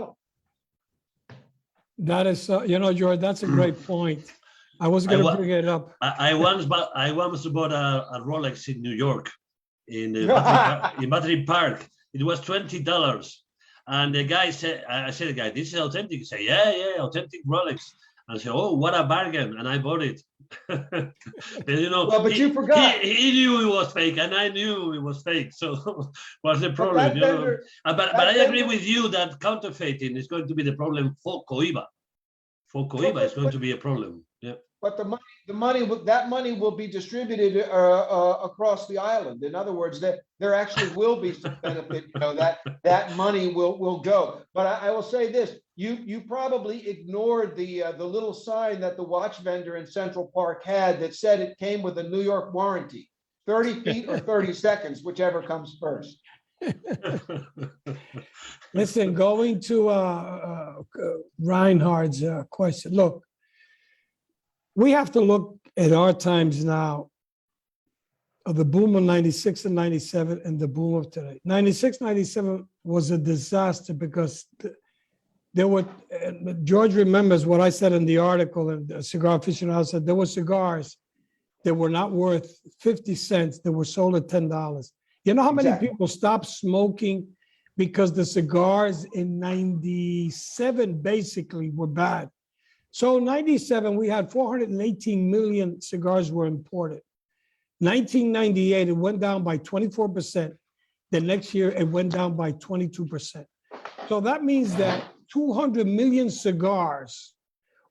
them. That is, George, that's a great point. I was going to bring it up. I once bought a Rolex in New York, in Battery Park. It was $20. And the guy said, I said, guy, this is authentic. He said, yeah, authentic Rolex. And I said, oh, what a bargain. And I bought it. And, well, but you forgot. He knew it was fake, and I knew it was fake. So what's the problem? But I agree with you that counterfeiting is going to be the problem for Cohiba. For Cohiba, it's going to be a problem. Yeah. But that money will be distributed across the island. In other words, that there actually will be some benefit. That money will go. But I will say this: you probably ignored the little sign that the watch vendor in Central Park had that said it came with a New York warranty, 30 feet or 30 seconds, whichever comes first. Listen, going to Reinhard's question. Look, we have to look at our times now of the boom of 96 and 97 and the boom of today. 96, 97 was a disaster because there were, George remembers what I said in the article, and the Cigar Aficionado said there were cigars that were not worth 50 cents that were sold at $10. You know how many people stopped smoking because the cigars in 97 basically were bad? So in 97, we had 418 million cigars were imported. 1998, it went down by 24%. The next year, it went down by 22%. So that means that 200 million cigars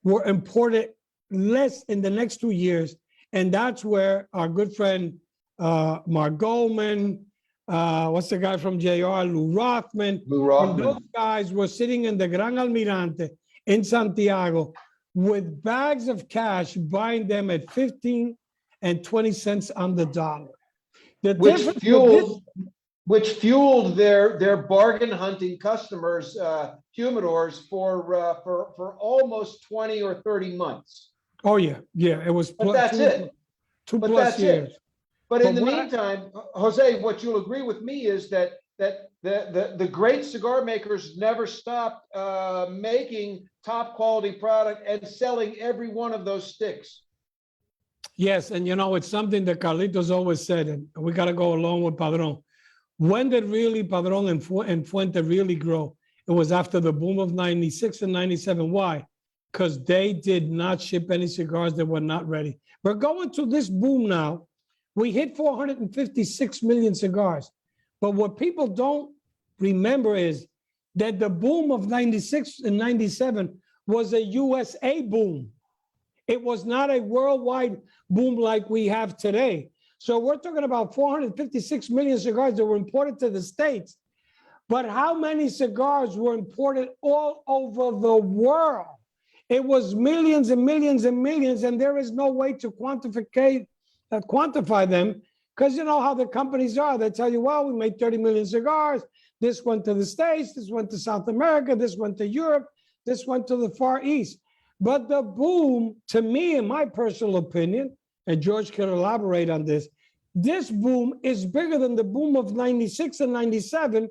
were imported less in the next 2 years. And that's where our good friend, Mark Goldman, what's the guy from JR, Lou Rothman. And those guys were sitting in the Gran Almirante in Santiago with bags of cash, buying them at 15 and 20 cents on the dollar. The Which which fueled their bargain hunting customers, humidors for almost 20 or 30 months. Oh yeah, yeah. It was. But that's it. Two But plus that's years. it. But in But the what meantime, Jose, what you'll agree with me is that the great cigar makers never stopped making top quality product and selling every one of those sticks. Yes, and it's something that Carlitos always said, and we got to go along with Padron. When did really Padron and Fuente really grow? It was after the boom of 96 and 97. Why? Because they did not ship any cigars that were not ready. We're going through this boom now. We hit 456 million cigars. But what people don't remember is that the boom of 96 and 97 was a USA boom. It was not a worldwide boom like we have today. So we're talking about 456 million cigars that were imported to the States. But how many cigars were imported all over the world? It was millions and millions and millions, and there is no way to quantify them, because you know how the companies are. They tell you, well, we made 30 million cigars. This went to the States, this went to South America, this went to Europe, this went to the Far East. But the boom, to me, in my personal opinion, and George can elaborate on this boom is bigger than the boom of 96 and 97.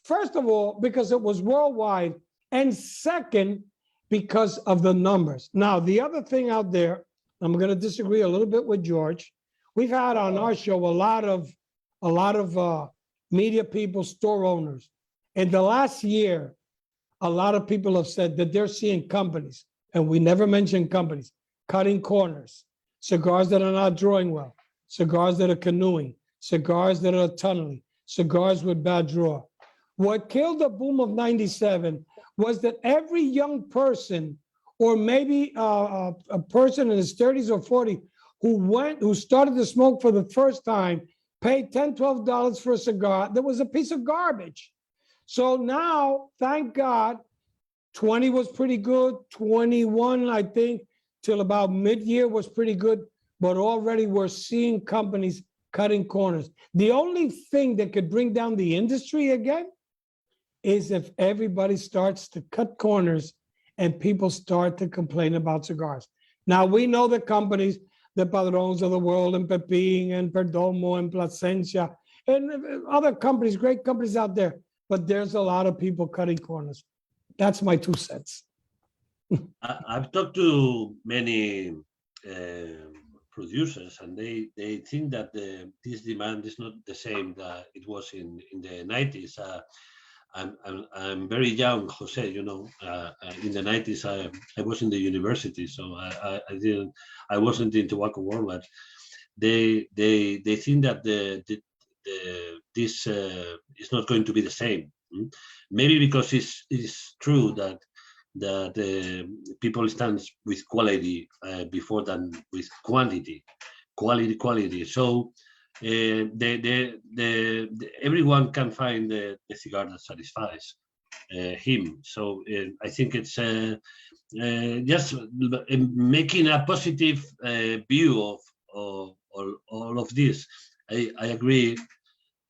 First of all, because it was worldwide, and second, because of the numbers. Now, the other thing out there, I'm going to disagree a little bit with George. We've had on our show a lot of media people, store owners. In the last year, a lot of people have said that they're seeing companies, and we never mention companies, cutting corners, cigars that are not drawing well, cigars that are canoeing, cigars that are tunneling, cigars with bad draw. What killed the boom of 97 was that every young person, or maybe a person in his 30s or 40s who started to smoke for the first time, paid $10, $12 for a cigar that was a piece of garbage. So now, thank God, 20 was pretty good, 21, I think, till about mid-year was pretty good, but already we're seeing companies cutting corners. The only thing that could bring down the industry again is if everybody starts to cut corners and people start to complain about cigars. Now, we know the companies, the Padrones of the world, and Pepin, and Perdomo, and Plasencia, and other companies, great companies out there, but there's a lot of people cutting corners. That's my 2 cents. I've talked to many producers, and they think that this demand is not the same that it was in the 90s. I'm very young, Jose. In the 90s, I was in the university, so I wasn't in tobacco world. But they think that this is not going to be the same. Maybe because it's true that people stand with quality before than with quantity. Quality. So everyone can find the cigar that satisfies him. So I think it's just making a positive view of all of this. I agree.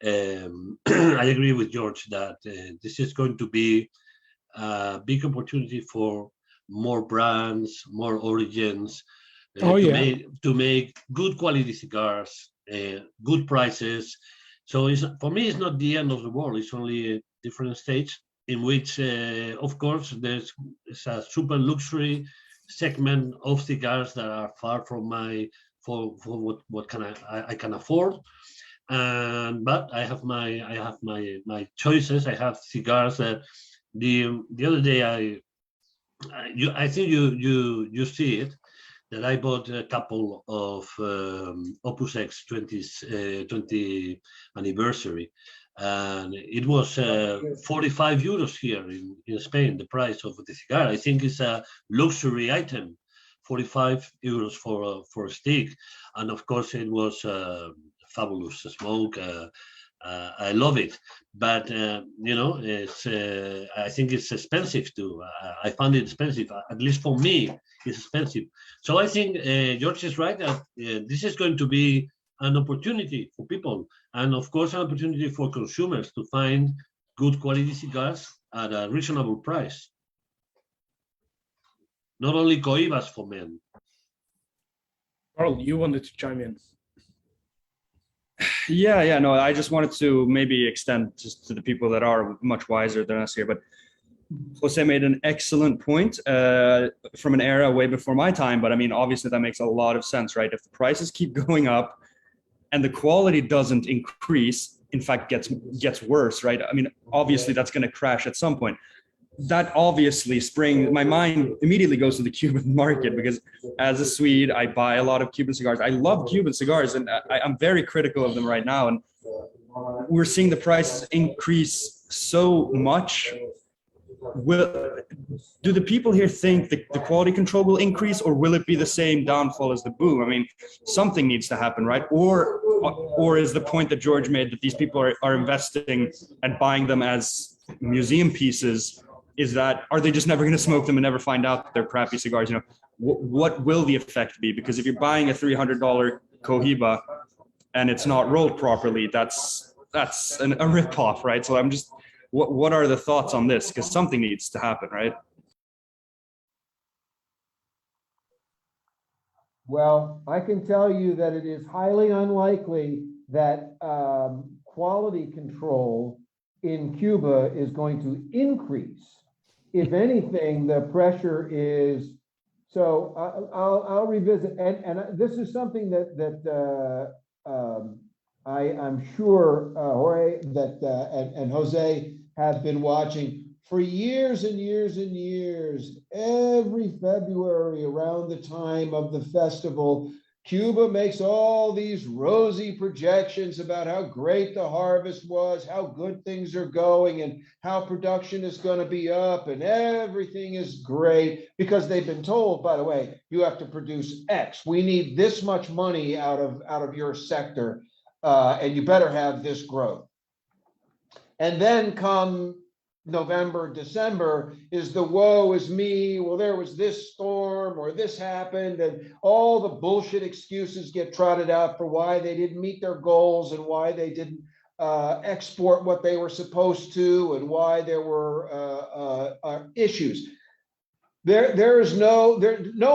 I agree with George that this is going to be a big opportunity for more brands, more origins, to make good quality cigars, good prices. So for me, it's not the end of the world. It's only a different stage in which, of course, there's a super luxury segment of cigars that are far from for what I can afford. But I have my choices. I have cigars that the other day I think you see it, that I bought a couple of Opus X 20 anniversary, and it was 45 euros here in Spain, the price of the cigar. I think it's a luxury item, 45 euros for a stick, and of course it was fabulous smoke. I love it, but it's I think it's expensive too. I found it expensive, at least for me. It's expensive. So I think George is right that this is going to be an opportunity for people, and of course, an opportunity for consumers to find good quality cigars at a reasonable price. Not only Cohibas for men. Carl, you wanted to chime in. Yeah, no, I just wanted to maybe extend just to the people that are much wiser than us here, but Jose made an excellent point from an era way before my time, but I mean, obviously that makes a lot of sense, right? If the prices keep going up and the quality doesn't increase, in fact, gets worse, right? I mean, obviously that's going to crash at some point. That obviously my mind immediately goes to the Cuban market, because as a Swede, I buy a lot of Cuban cigars. I love Cuban cigars, and I'm very critical of them right now. And we're seeing the prices increase so much. Do the people here think the quality control will increase, or will it be the same downfall as the boom? I mean, something needs to happen, right? Or is the point that George made that these people are investing and buying them as museum pieces, are they just never going to smoke them and never find out that they're crappy cigars? You know, what will the effect be? Because if you're buying a $300 Cohiba and it's not rolled properly, that's a ripoff, right? So I'm just, what are the thoughts on this? Because something needs to happen, right? Well, I can tell you that it is highly unlikely that quality control in Cuba is going to increase. If anything, the pressure is, so I'll revisit, and this is something that I'm sure Jorge and Jose have been watching for years and years and years. Every February around the time of the festival, Cuba makes all these rosy projections about how great the harvest was, how good things are going, and how production is going to be up, and everything is great, because they've been told, by the way, you have to produce X. We need this much money out of your sector, and you better have this growth. And then come November, December is the woe is me. Well, there was this storm or this happened, and all the bullshit excuses get trotted out for why they didn't meet their goals and why they didn't export what they were supposed to, and why there were issues. No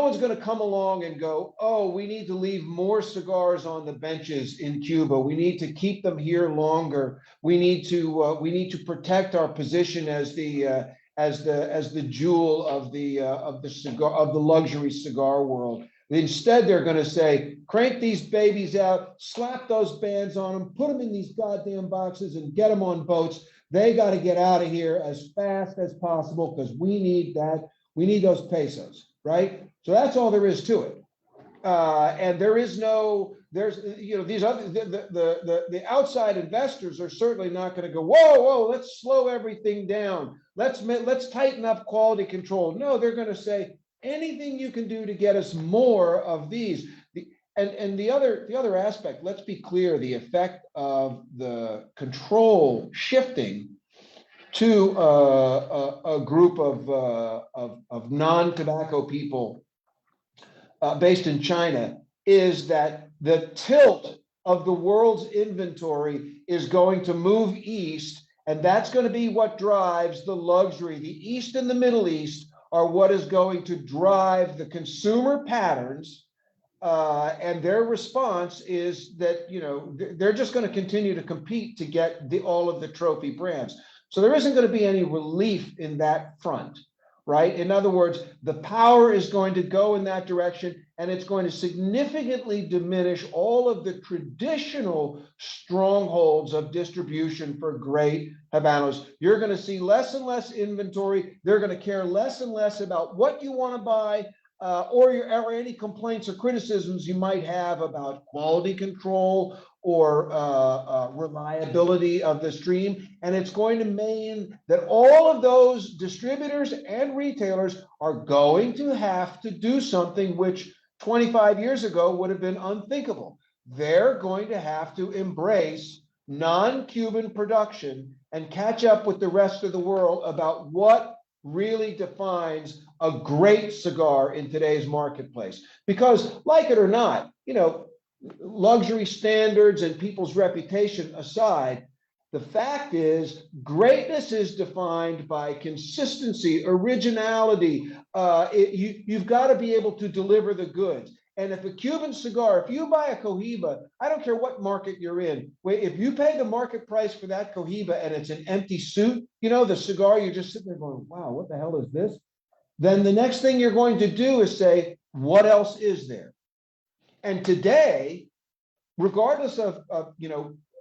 one's going to come along and go, oh, we need to leave more cigars on the benches in Cuba. We need to keep them here longer. We need to protect our position as the jewel of the luxury cigar world. Instead, they're going to say, crank these babies out, slap those bands on them, put them in these goddamn boxes, and get them on boats. They got to get out of here as fast as possible, because we need that. We need those pesos, right? So that's all there is to it. And these other, the outside investors are certainly not going to go, whoa, let's slow everything down. Let's tighten up quality control. No, they're going to say, anything you can do to get us more of these. And the other aspect, let's be clear, the effect of the control shifting to a group of non-tobacco people based in China is that the tilt of the world's inventory is going to move east, and that's going to be what drives the luxury. The East and the Middle East are what is going to drive the consumer patterns, and their response is that, you know, they're just going to continue to compete to get all of the trophy brands. So there isn't going to be any relief in that front, right? In other words, the power is going to go in that direction, and it's going to significantly diminish all of the traditional strongholds of distribution for great Habanos. You're going to see less and less inventory. They're going to care less and less about what you want to buy, or any complaints or criticisms you might have about quality control or reliability of the stream. And it's going to mean that all of those distributors and retailers are going to have to do something which 25 years ago would have been unthinkable. They're going to have to embrace non-Cuban production and catch up with the rest of the world about what really defines a great cigar in today's marketplace. Because, like it or not, you know, luxury standards and people's reputation aside, the fact is greatness is defined by consistency, originality. You've got to be able to deliver the goods. And if a Cuban cigar, if you buy a Cohiba, I don't care what market you're in, if you pay the market price for that Cohiba and it's an empty suit, you know, the cigar, you're just sitting there going, wow, what the hell is this? Then the next thing you're going to do is say, what else is there? And today, regardless of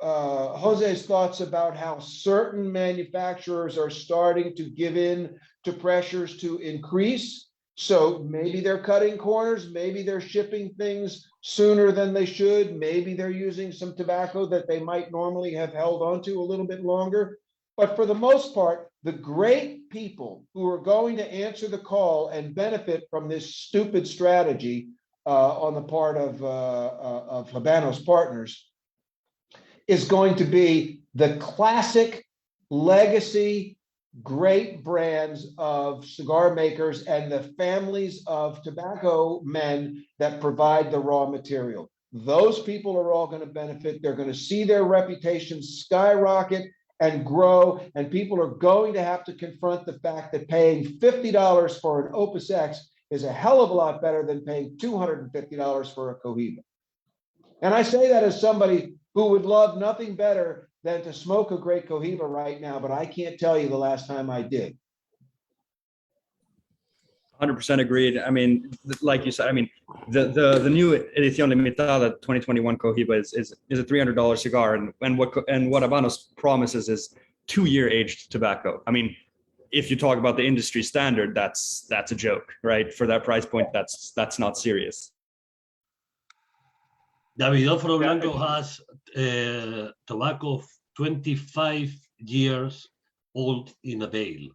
Jose's thoughts about how certain manufacturers are starting to give in to pressures to increase. So maybe they're cutting corners, maybe they're shipping things sooner than they should, maybe they're using some tobacco that they might normally have held onto a little bit longer. But for the most part, the great people who are going to answer the call and benefit from this stupid strategy on the part of Habanos partners is going to be the classic legacy great brands of cigar makers and the families of tobacco men that provide the raw material. Those people are all going to benefit. They're going to see their reputations skyrocket and grow, and people are going to have to confront the fact that paying $50 for an Opus X is a hell of a lot better than paying $250 for a Cohiba. And I say that as somebody who would love nothing better than to smoke a great Cohiba right now, but I can't tell you the last time I did. 100% agreed. I mean, like you said, I mean, the new Edición Limitada 2021 Cohiba is a $300 cigar, and what Habanos promises is 2-year aged tobacco. I mean, if you talk about the industry standard, that's a joke, right? For that price point, that's not serious. Davidoff Blanco has tobacco 25 years old in a bale.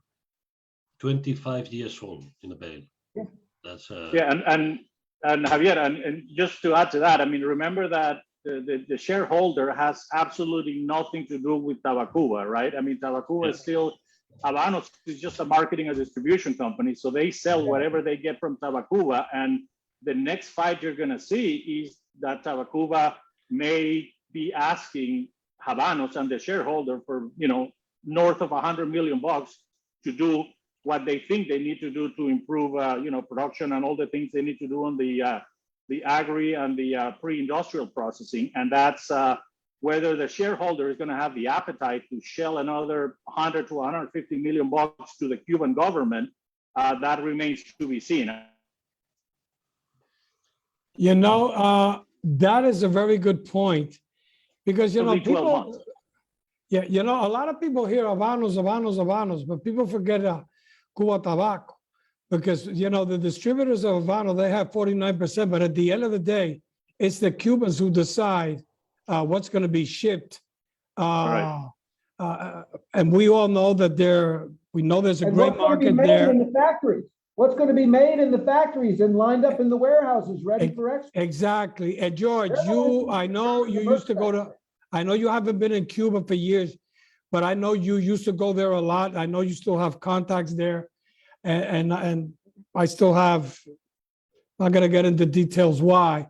25 years old in a bale. Yeah. That's and Javier, and just to add to that, I mean, remember that the shareholder has absolutely nothing to do with Tabacuba, right? I mean, Tabacuba is still, Habanos is just a marketing and distribution company, so they sell whatever they get from Tabacuba, and the next fight you're going to see is that Tabacuba may be asking Habanos and the shareholder for, you know, north of $100 million to do what they think they need to do to improve, you know, production and all the things they need to do on the agri and the pre-industrial processing. And that's whether the shareholder is going to have the appetite to shell another 100 to 150 million bucks to the Cuban government. That remains to be seen. You know, that is a very good point, because, you know, people, yeah, you know, a lot of people hear Habanos, but people forget Cuba Tobacco, because, you know, the distributors of Habano, they have 49%, but at the end of the day, it's the Cubans who decide what's going to be shipped. Right. And we all know that there's a great market there. In the factories. What's going to be made in the factories and lined up in the warehouses ready for export? Exactly. And George, I know you used to go to, I know you haven't been in Cuba for years, but I know you used to go there a lot. I know you still have contacts there. And I still have, not going to get into details why,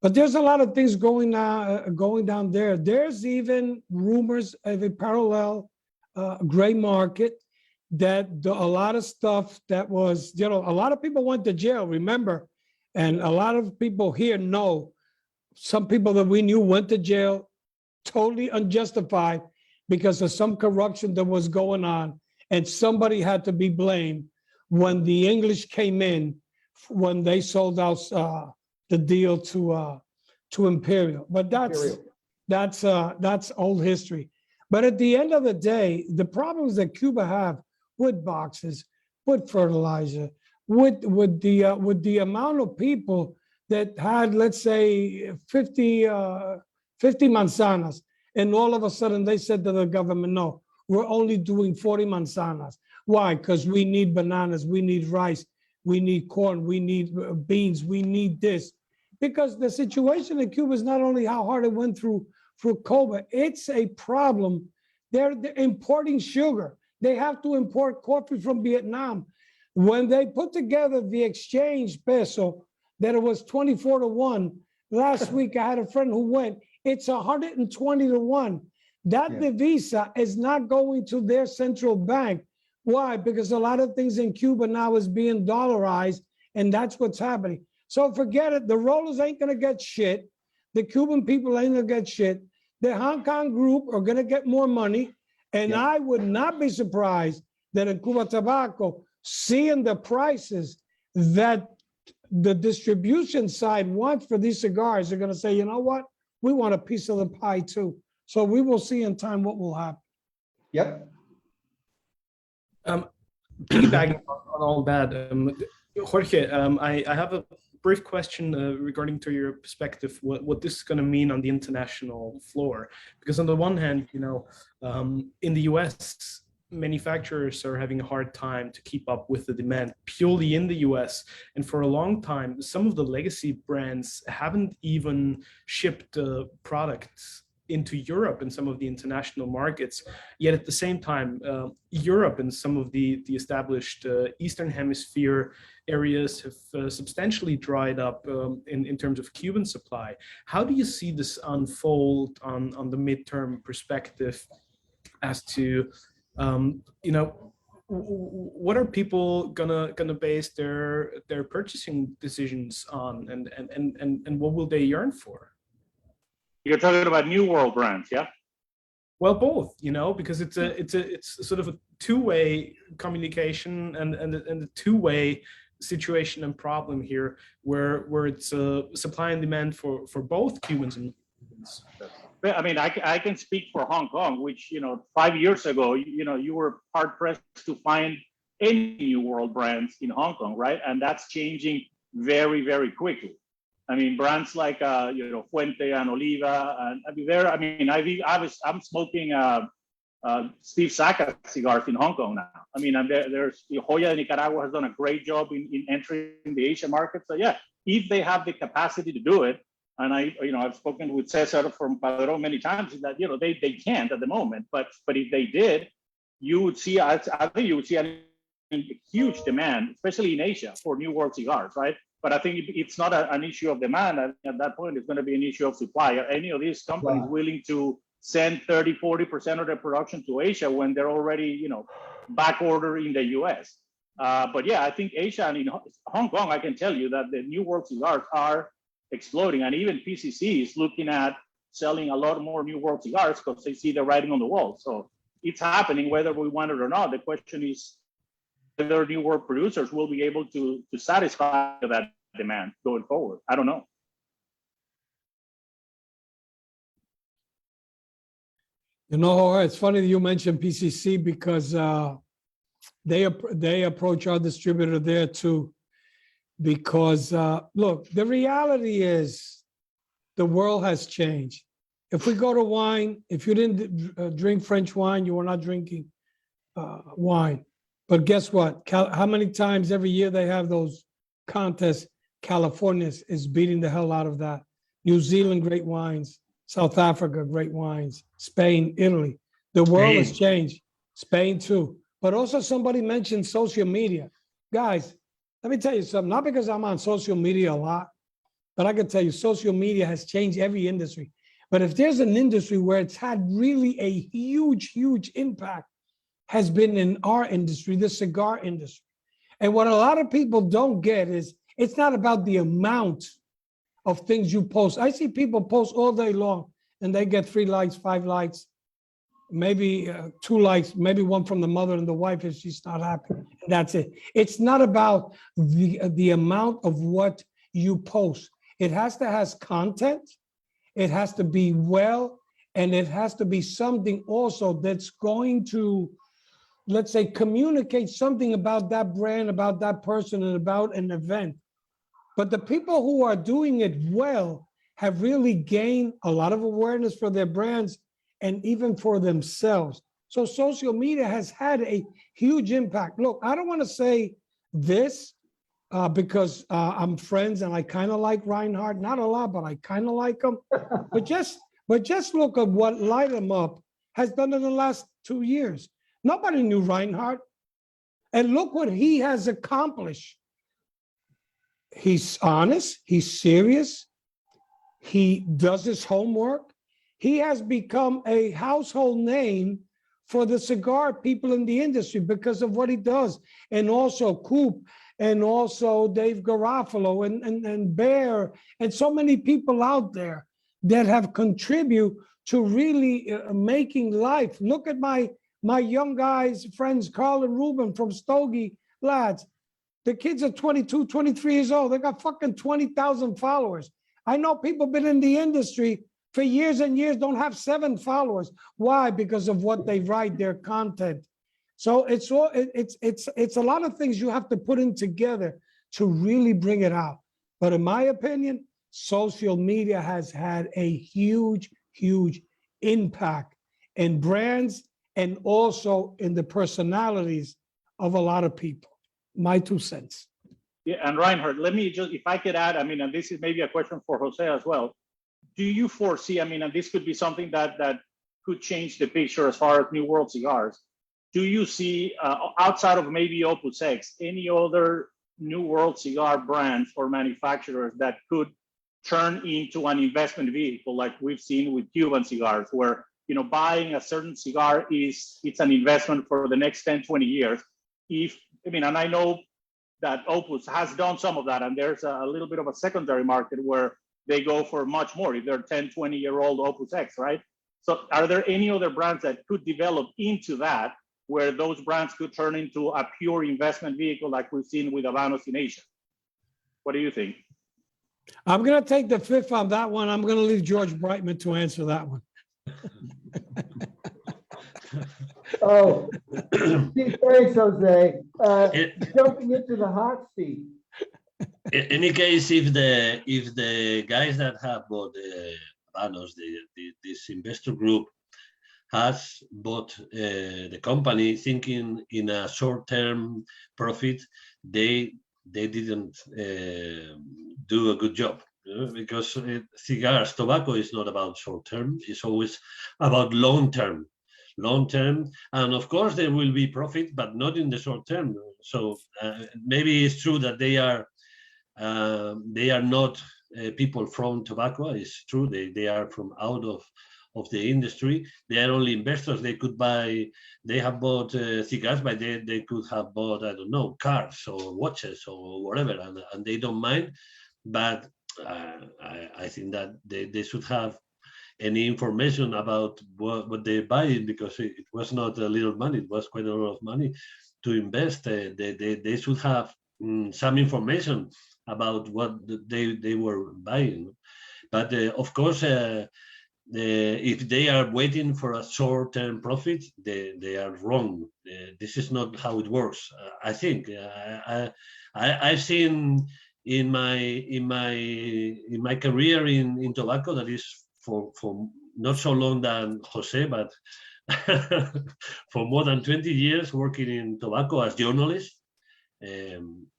but there's a lot of things going down there. There's even rumors of a parallel gray market, that a lot of stuff that was, you know, a lot of people went to jail, remember? And a lot of people here know some people that we knew went to jail, totally unjustified, because of some corruption that was going on. And somebody had to be blamed when the English came in, when they sold out the deal to Imperial. But that's old history. But at the end of the day, the problems that Cuba have with boxes, with fertilizer, with the amount of people that had, let's say, 50 manzanas, and all of a sudden they said to the government, no, we're only doing 40 manzanas. Why? Because we need bananas, we need rice, we need corn, we need beans, we need this. Because the situation in Cuba is not only how hard it went through COVID, it's a problem. They're importing sugar. They have to import coffee from Vietnam. When they put together the exchange peso, that it was 24 to 1, Last week, I had a friend who went. It's 120 to 1. That divisa is not going to their central bank. Why? Because a lot of things in Cuba now is being dollarized, and that's what's happening. So forget it. The rollers ain't going to get shit. The Cuban people ain't going to get shit. The Hong Kong group are going to get more money. And I would not be surprised that in Cuba Tobacco, seeing the prices that the distribution side wants for these cigars, they're going to say, you know what? We want a piece of the pie too. So we will see in time what will happen. Yep. Piggybacking on all that, Jorge, I have a brief question regarding to your perspective, what this is going to mean on the international floor. Because on the one hand, you know, in the US, manufacturers are having a hard time to keep up with the demand purely in the US. And for a long time, some of the legacy brands haven't even shipped products into Europe and some of the international markets. Yet at the same time, Europe and some of the established Eastern Hemisphere areas have substantially dried up in terms of Cuban supply. How do you see this unfold on the midterm perspective as to, you know, what are people gonna base their purchasing decisions on, and what will they yearn for? You're talking about New World brands, yeah? Well, both, you know, because it's sort of a two-way communication and a two-way situation and problem here, where it's a supply and demand for both Cubans and Cubans. I mean, I can speak for Hong Kong, which, you know, 5 years ago, you know, you were hard pressed to find any New World brands in Hong Kong, right? And that's changing very, very quickly. I mean, brands like you know, Fuente and Oliva, and I mean, I'm smoking Steve Saka cigars in Hong Kong now. I mean, and there's Joya de Nicaragua has done a great job in entering the Asian market. So yeah, if they have the capacity to do it, and I've spoken with Cesar from Padron many times, is that, you know, they can't at the moment, but if they did, you would see, I think you would see a huge demand, especially in Asia, for New World cigars, right? But I think it's not an issue of demand. At that point, it's going to be an issue of supply. Are any of these companies willing to send 30, 40% of their production to Asia when they're already, you know, back order in the US? But yeah, I think Asia and in Hong Kong, I can tell you that the New World cigars are exploding. And even PCC is looking at selling a lot more New World cigars because they see the writing on the wall. So it's happening whether we want it or not. The question is whether New World producers will be able to satisfy that demand going forward. I don't know. You know, it's funny that you mentioned PCC because they approach our distributor there too. Because look, the reality is the world has changed. If we go to wine, if you didn't drink French wine, you were not drinking wine. But guess what? How many times every year they have those contests? California is beating the hell out of that. New Zealand, great wines. South Africa, great wines. Spain, Italy. The world has changed. Spain too. But also somebody mentioned social media. Guys, let me tell you something. Not because I'm on social media a lot, but I can tell you social media has changed every industry. But if there's an industry where it's had really a huge, huge impact, has been in our industry, the cigar industry. And what a lot of people don't get is it's not about the amount of things you post. I see people post all day long and they get 3 likes, 5 likes, maybe 2 likes, maybe one from the mother and the wife if she's not happy. And that's it. It's not about the amount of what you post. It has to have content. It has to be well, and it has to be something also that's going to, let's say, communicate something about that brand, about that person, and about an event. But the people who are doing it well have really gained a lot of awareness for their brands and even for themselves. So social media has had a huge impact. Look, I don't want to say this because I'm friends and I kind of like Reinhard, not a lot, but I kind of like him. but just look at what Light 'Em Up has done in the last 2 years. Nobody knew Reinhard. And look what he has accomplished. He's honest, he's serious, He does his homework. He has become a household name for the cigar people in the industry because of what he does. And also Coop, and also Dave Garofalo, and Bear, and so many people out there that have contributed to really making life. Look at my young guys, friends, Carl and Ruben from Stogie Lads. The kids are 22, 23 years old. They got fucking 20,000 followers. I know people been in the industry for years and years, don't have 7 followers. Why? Because of what they write, their content. So it's a lot of things you have to put in together to really bring it out. But in my opinion, social media has had a huge, huge impact in brands and also in the personalities of a lot of people. My 2 cents. Yeah, and Reinhard, let me just, if I could add, I mean, and this is maybe a question for Jose as well. Do you foresee, I mean, and this could be something that could change the picture as far as New World cigars. Do you see, outside of maybe Opus X, any other New World cigar brands or manufacturers that could turn into an investment vehicle like we've seen with Cuban cigars, where, you know, buying a certain cigar it's an investment for the next 10, 20 years. And I know that Opus has done some of that, and there's a little bit of a secondary market where they go for much more if they're 10, 20-year-old Opus X, right? So are there any other brands that could develop into that, where those brands could turn into a pure investment vehicle like we've seen with Habanos in Asia? What do you think? I'm going to take the fifth on that one. I'm going to leave George Brightman to answer that one. Oh, thanks, Jose. Jumping into the hot seat. In any case, if the guys that have bought Habanos, this investor group, has bought the company thinking in a short-term profit, they didn't do a good job, because cigars, tobacco is not about short-term. It's always about long-term, and of course there will be profit, but not in the short term. So maybe it's true that they are not people from tobacco. It's true they are from out of the industry. They are only investors. They could buy. They have bought cigars, but they could have bought, I don't know, cars or watches or whatever, and they don't mind. But I think that they should have any information about what they're buying, because it was not a little money. It was quite a lot of money to invest. They should have some information about what they were buying. But of course, if they are waiting for a short-term profit, they are wrong. This is not how it works. I think I've seen in my career in tobacco, that is for not so long than Jose, but for more than 20 years working in tobacco as journalist.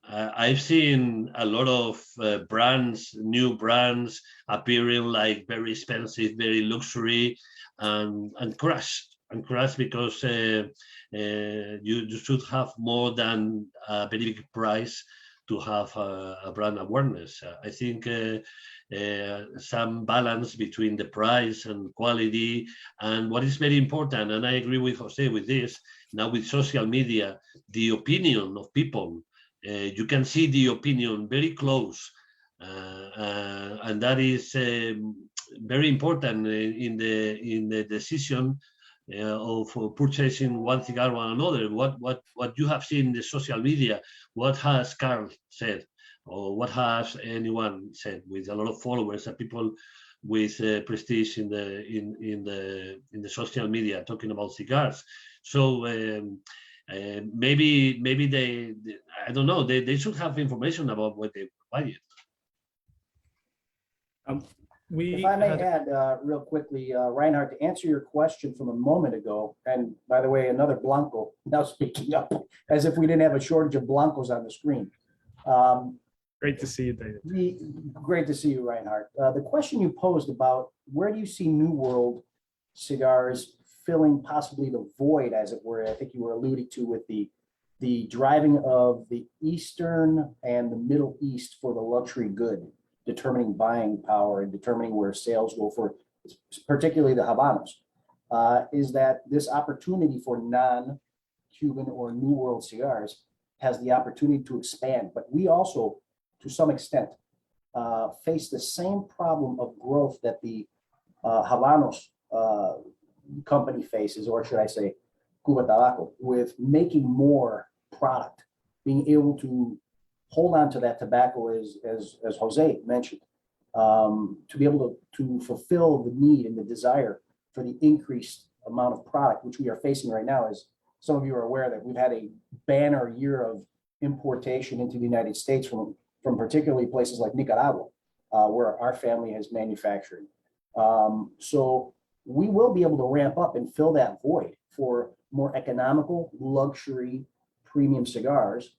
I've seen a lot of brands, new brands appearing, like very expensive, very luxury, and crash because you should have more than a very big price to have a brand awareness. I think some balance between the price and quality, and what is very important, and I agree with Jose with this, now with social media, the opinion of people, you can see the opinion very close, and that is very important in the decision of purchasing one cigar or another. What you have seen in the social media, what has Carl said, or what has anyone said with a lot of followers and people with prestige in the social media talking about cigars. So maybe they I don't know, they should have information about what they buy it. If I may add real quickly, Reinhard, to answer your question from a moment ago, and by the way, another Blanco now speaking up, as if we didn't have a shortage of Blancos on the screen. Great to see you, David. Great to see you, Reinhard. The question you posed about where do you see New World cigars filling possibly the void, as it were, I think you were alluding to with the driving of the Eastern and the Middle East for the luxury good. determining buying power and determining where sales go for particularly the Habanos, is that this opportunity for non-Cuban or New World cigars has the opportunity to expand. But we also, to some extent, face the same problem of growth that the Habanos company faces, or should I say, Cuba Tabaco, with making more product, being able to hold on to that tobacco, as Jose mentioned, to be able to fulfill the need and the desire for the increased amount of product, which we are facing right now. As some of you are aware that we've had a banner year of importation into the United States from particularly places like Nicaragua, where our family has manufactured. So we will be able to ramp up and fill that void for more economical, luxury, premium cigars.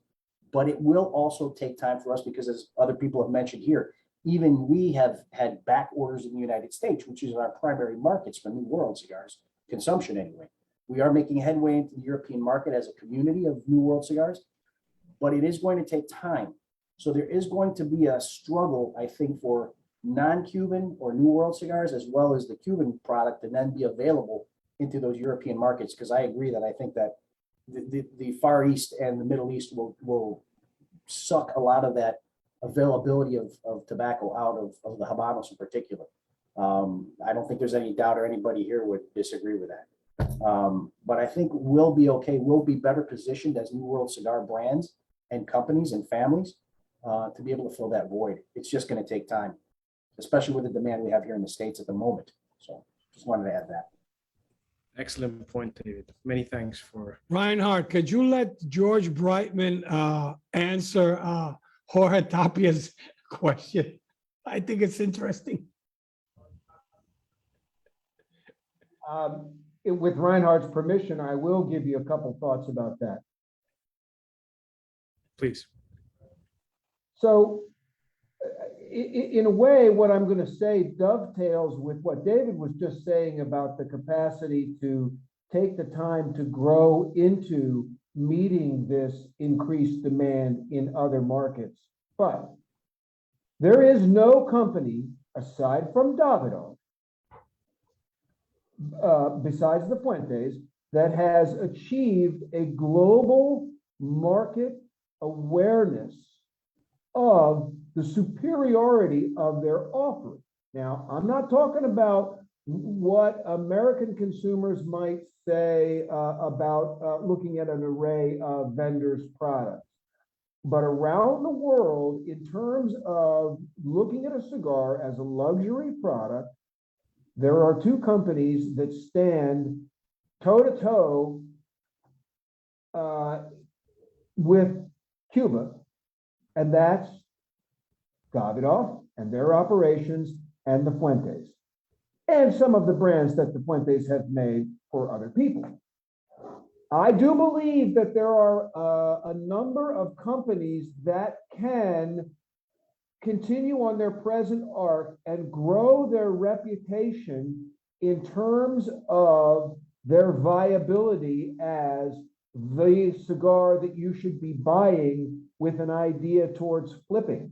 But it will also take time for us because, as other people have mentioned here, even we have had back orders in the United States, which is our primary markets for New World cigars, consumption anyway. We are making headway into the European market as a community of New World cigars, but it is going to take time. So there is going to be a struggle, I think, for non-Cuban or New World cigars, as well as the Cuban product, and then be available into those European markets. Because I agree that I think that the Far East and the Middle East will suck a lot of that availability of tobacco out of the Habanos in particular. I don't think there's any doubt or anybody here would disagree with that. But I think we'll be okay. We'll be better positioned as New World cigar brands and companies and families to be able to fill that void. It's just going to take time, especially with the demand we have here in the States at the moment. So just wanted to add that. Excellent point, David. Many thanks for. Reinhard, could you let George Brightman answer Jorge Tapia's question? I think it's interesting. With Reinhard's permission, I will give you a couple thoughts about that. Please. So in a way, what I'm going to say dovetails with what David was just saying about the capacity to take the time to grow into meeting this increased demand in other markets. But there is no company aside from Davidoff, besides the Fuentes, that has achieved a global market awareness of the superiority of their offering. Now, I'm not talking about what American consumers might say about looking at an array of vendors' products. But around the world, in terms of looking at a cigar as a luxury product, there are two companies that stand toe-to-toe with Cuba, and that's Davidoff and their operations and the Fuentes, and some of the brands that the Fuentes have made for other people. I do believe that there are a number of companies that can continue on their present arc and grow their reputation in terms of their viability as the cigar that you should be buying with an idea towards flipping.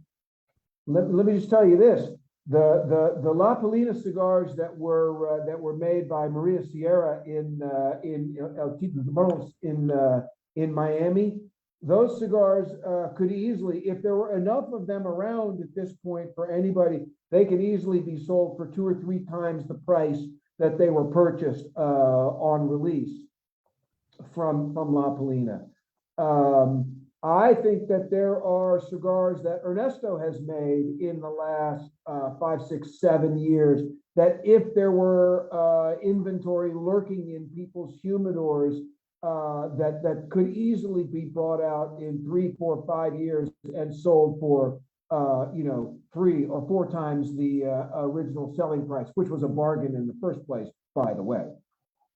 Let me just tell you this: the La Palina cigars that were made by Maria Sierra in El Tito de Moros in Miami, those cigars could easily, if there were enough of them around at this point for anybody, they can easily be sold for 2 or 3 times the price that they were purchased on release from La Palina. I think that there are cigars that Ernesto has made in the last 5, 6, 7 years that if there were inventory lurking in people's humidors, that could easily be brought out in 3, 4, 5 years and sold for 3 or 4 times the original selling price, which was a bargain in the first place, by the way.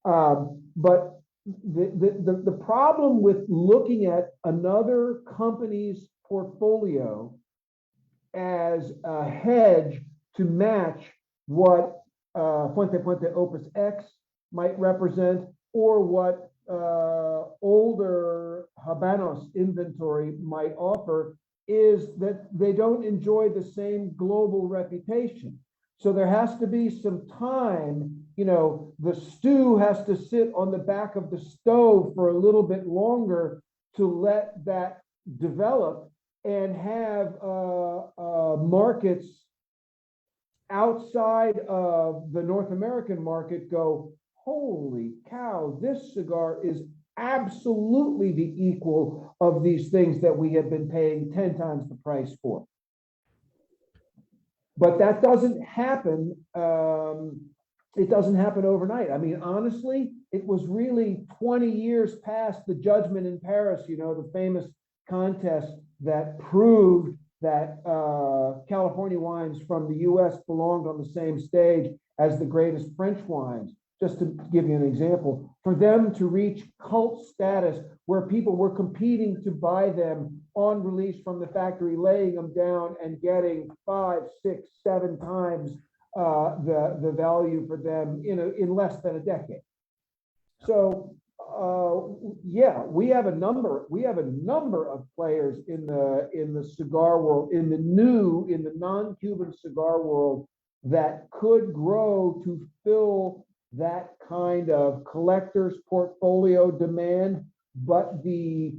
But the problem with looking at another company's portfolio as a hedge to match what Fuente Opus X might represent, or what older Habanos inventory might offer, is that they don't enjoy the same global reputation. So there has to be some time, the stew has to sit on the back of the stove for a little bit longer to let that develop and have markets outside of the North American market go, holy cow, this cigar is absolutely the equal of these things that we have been paying 10 times the price for. But that doesn't happen. It doesn't happen overnight. I mean, honestly, it was really 20 years past the judgment in Paris, the famous contest that proved that California wines from the US belonged on the same stage as the greatest French wines. Just to give you an example, for them to reach cult status where people were competing to buy them on release from the factory, laying them down and getting 5, 6, 7 times the value for them in less than a decade. So yeah, we have a number of players in the cigar world, in the non-Cuban cigar world that could grow to fill that kind of collector's portfolio demand, but the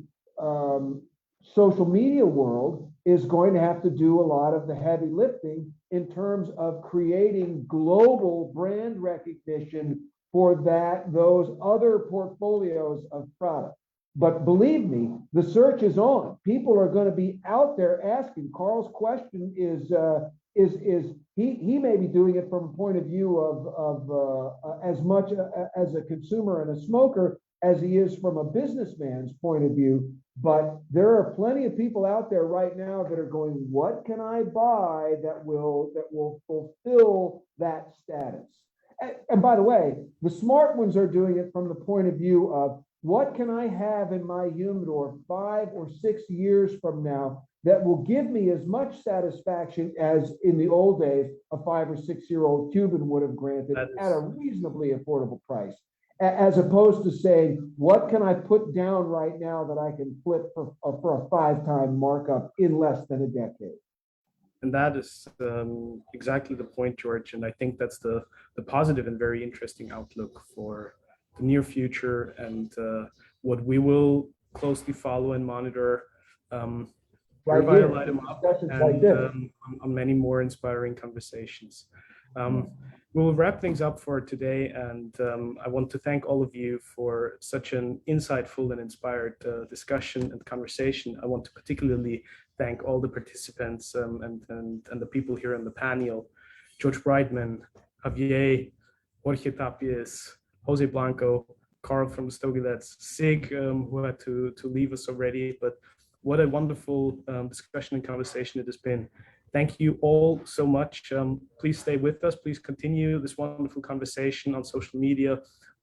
social media world is going to have to do a lot of the heavy lifting in terms of creating global brand recognition for those other portfolios of product. But believe me, the search is on. People are going to be out there asking. Carl's question is he may be doing it from a point of view of as much as a consumer and a smoker as he is from a businessman's point of view. But there are plenty of people out there right now that are going, what can I buy that will fulfill that status? And by the way, the smart ones are doing it from the point of view of, what can I have in my humidor 5 or 6 years from now that will give me as much satisfaction as in the old days a 5 or 6 year old Cuban would have granted at a reasonably affordable price, as opposed to saying, what can I put down right now that I can flip for a 5-time markup in less than a decade? And that is exactly the point, George. And I think that's the positive and very interesting outlook for the near future, and what we will closely follow and monitor Right via here, Light 'em Up, discussions and like this. on many more inspiring conversations. We will wrap things up for today, and I want to thank all of you for such an insightful and inspired discussion and conversation. I want to particularly thank all the participants and the people here on the panel: George Brightman, Javier, Jorge Tapies, Jose Blanco, Carl from Stogilets, Sig, who had to leave us already, but what a wonderful discussion and conversation it has been. Thank you all so much. Please stay with us. Please continue this wonderful conversation on social media,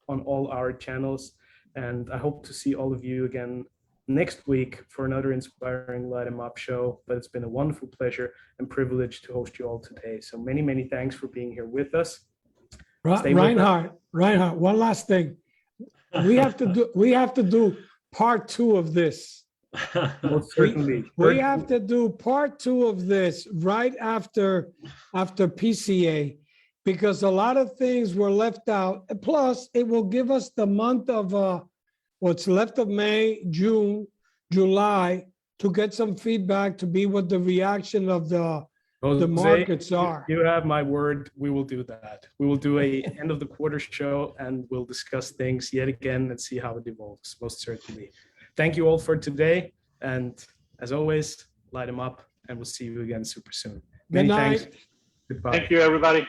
on all our channels. And I hope to see all of you again next week for another inspiring Light 'em Up show. But it's been a wonderful pleasure and privilege to host you all today. So many, many thanks for being here with us. Reinhard, one last thing. We have to do part 2 of this. Most certainly. We have to do part 2 of this right after PCA, because a lot of things were left out. Plus, it will give us the month of what's left of May, June, July, to get some feedback, to be what the reaction of the markets are. You have my word. We will do that. We will do a end of the quarter show, and we'll discuss things yet again and see how it evolves. Most certainly. Thank you all for today. And as always, light them up, and we'll see you again super soon. Many thanks. Goodbye. Thank you, everybody.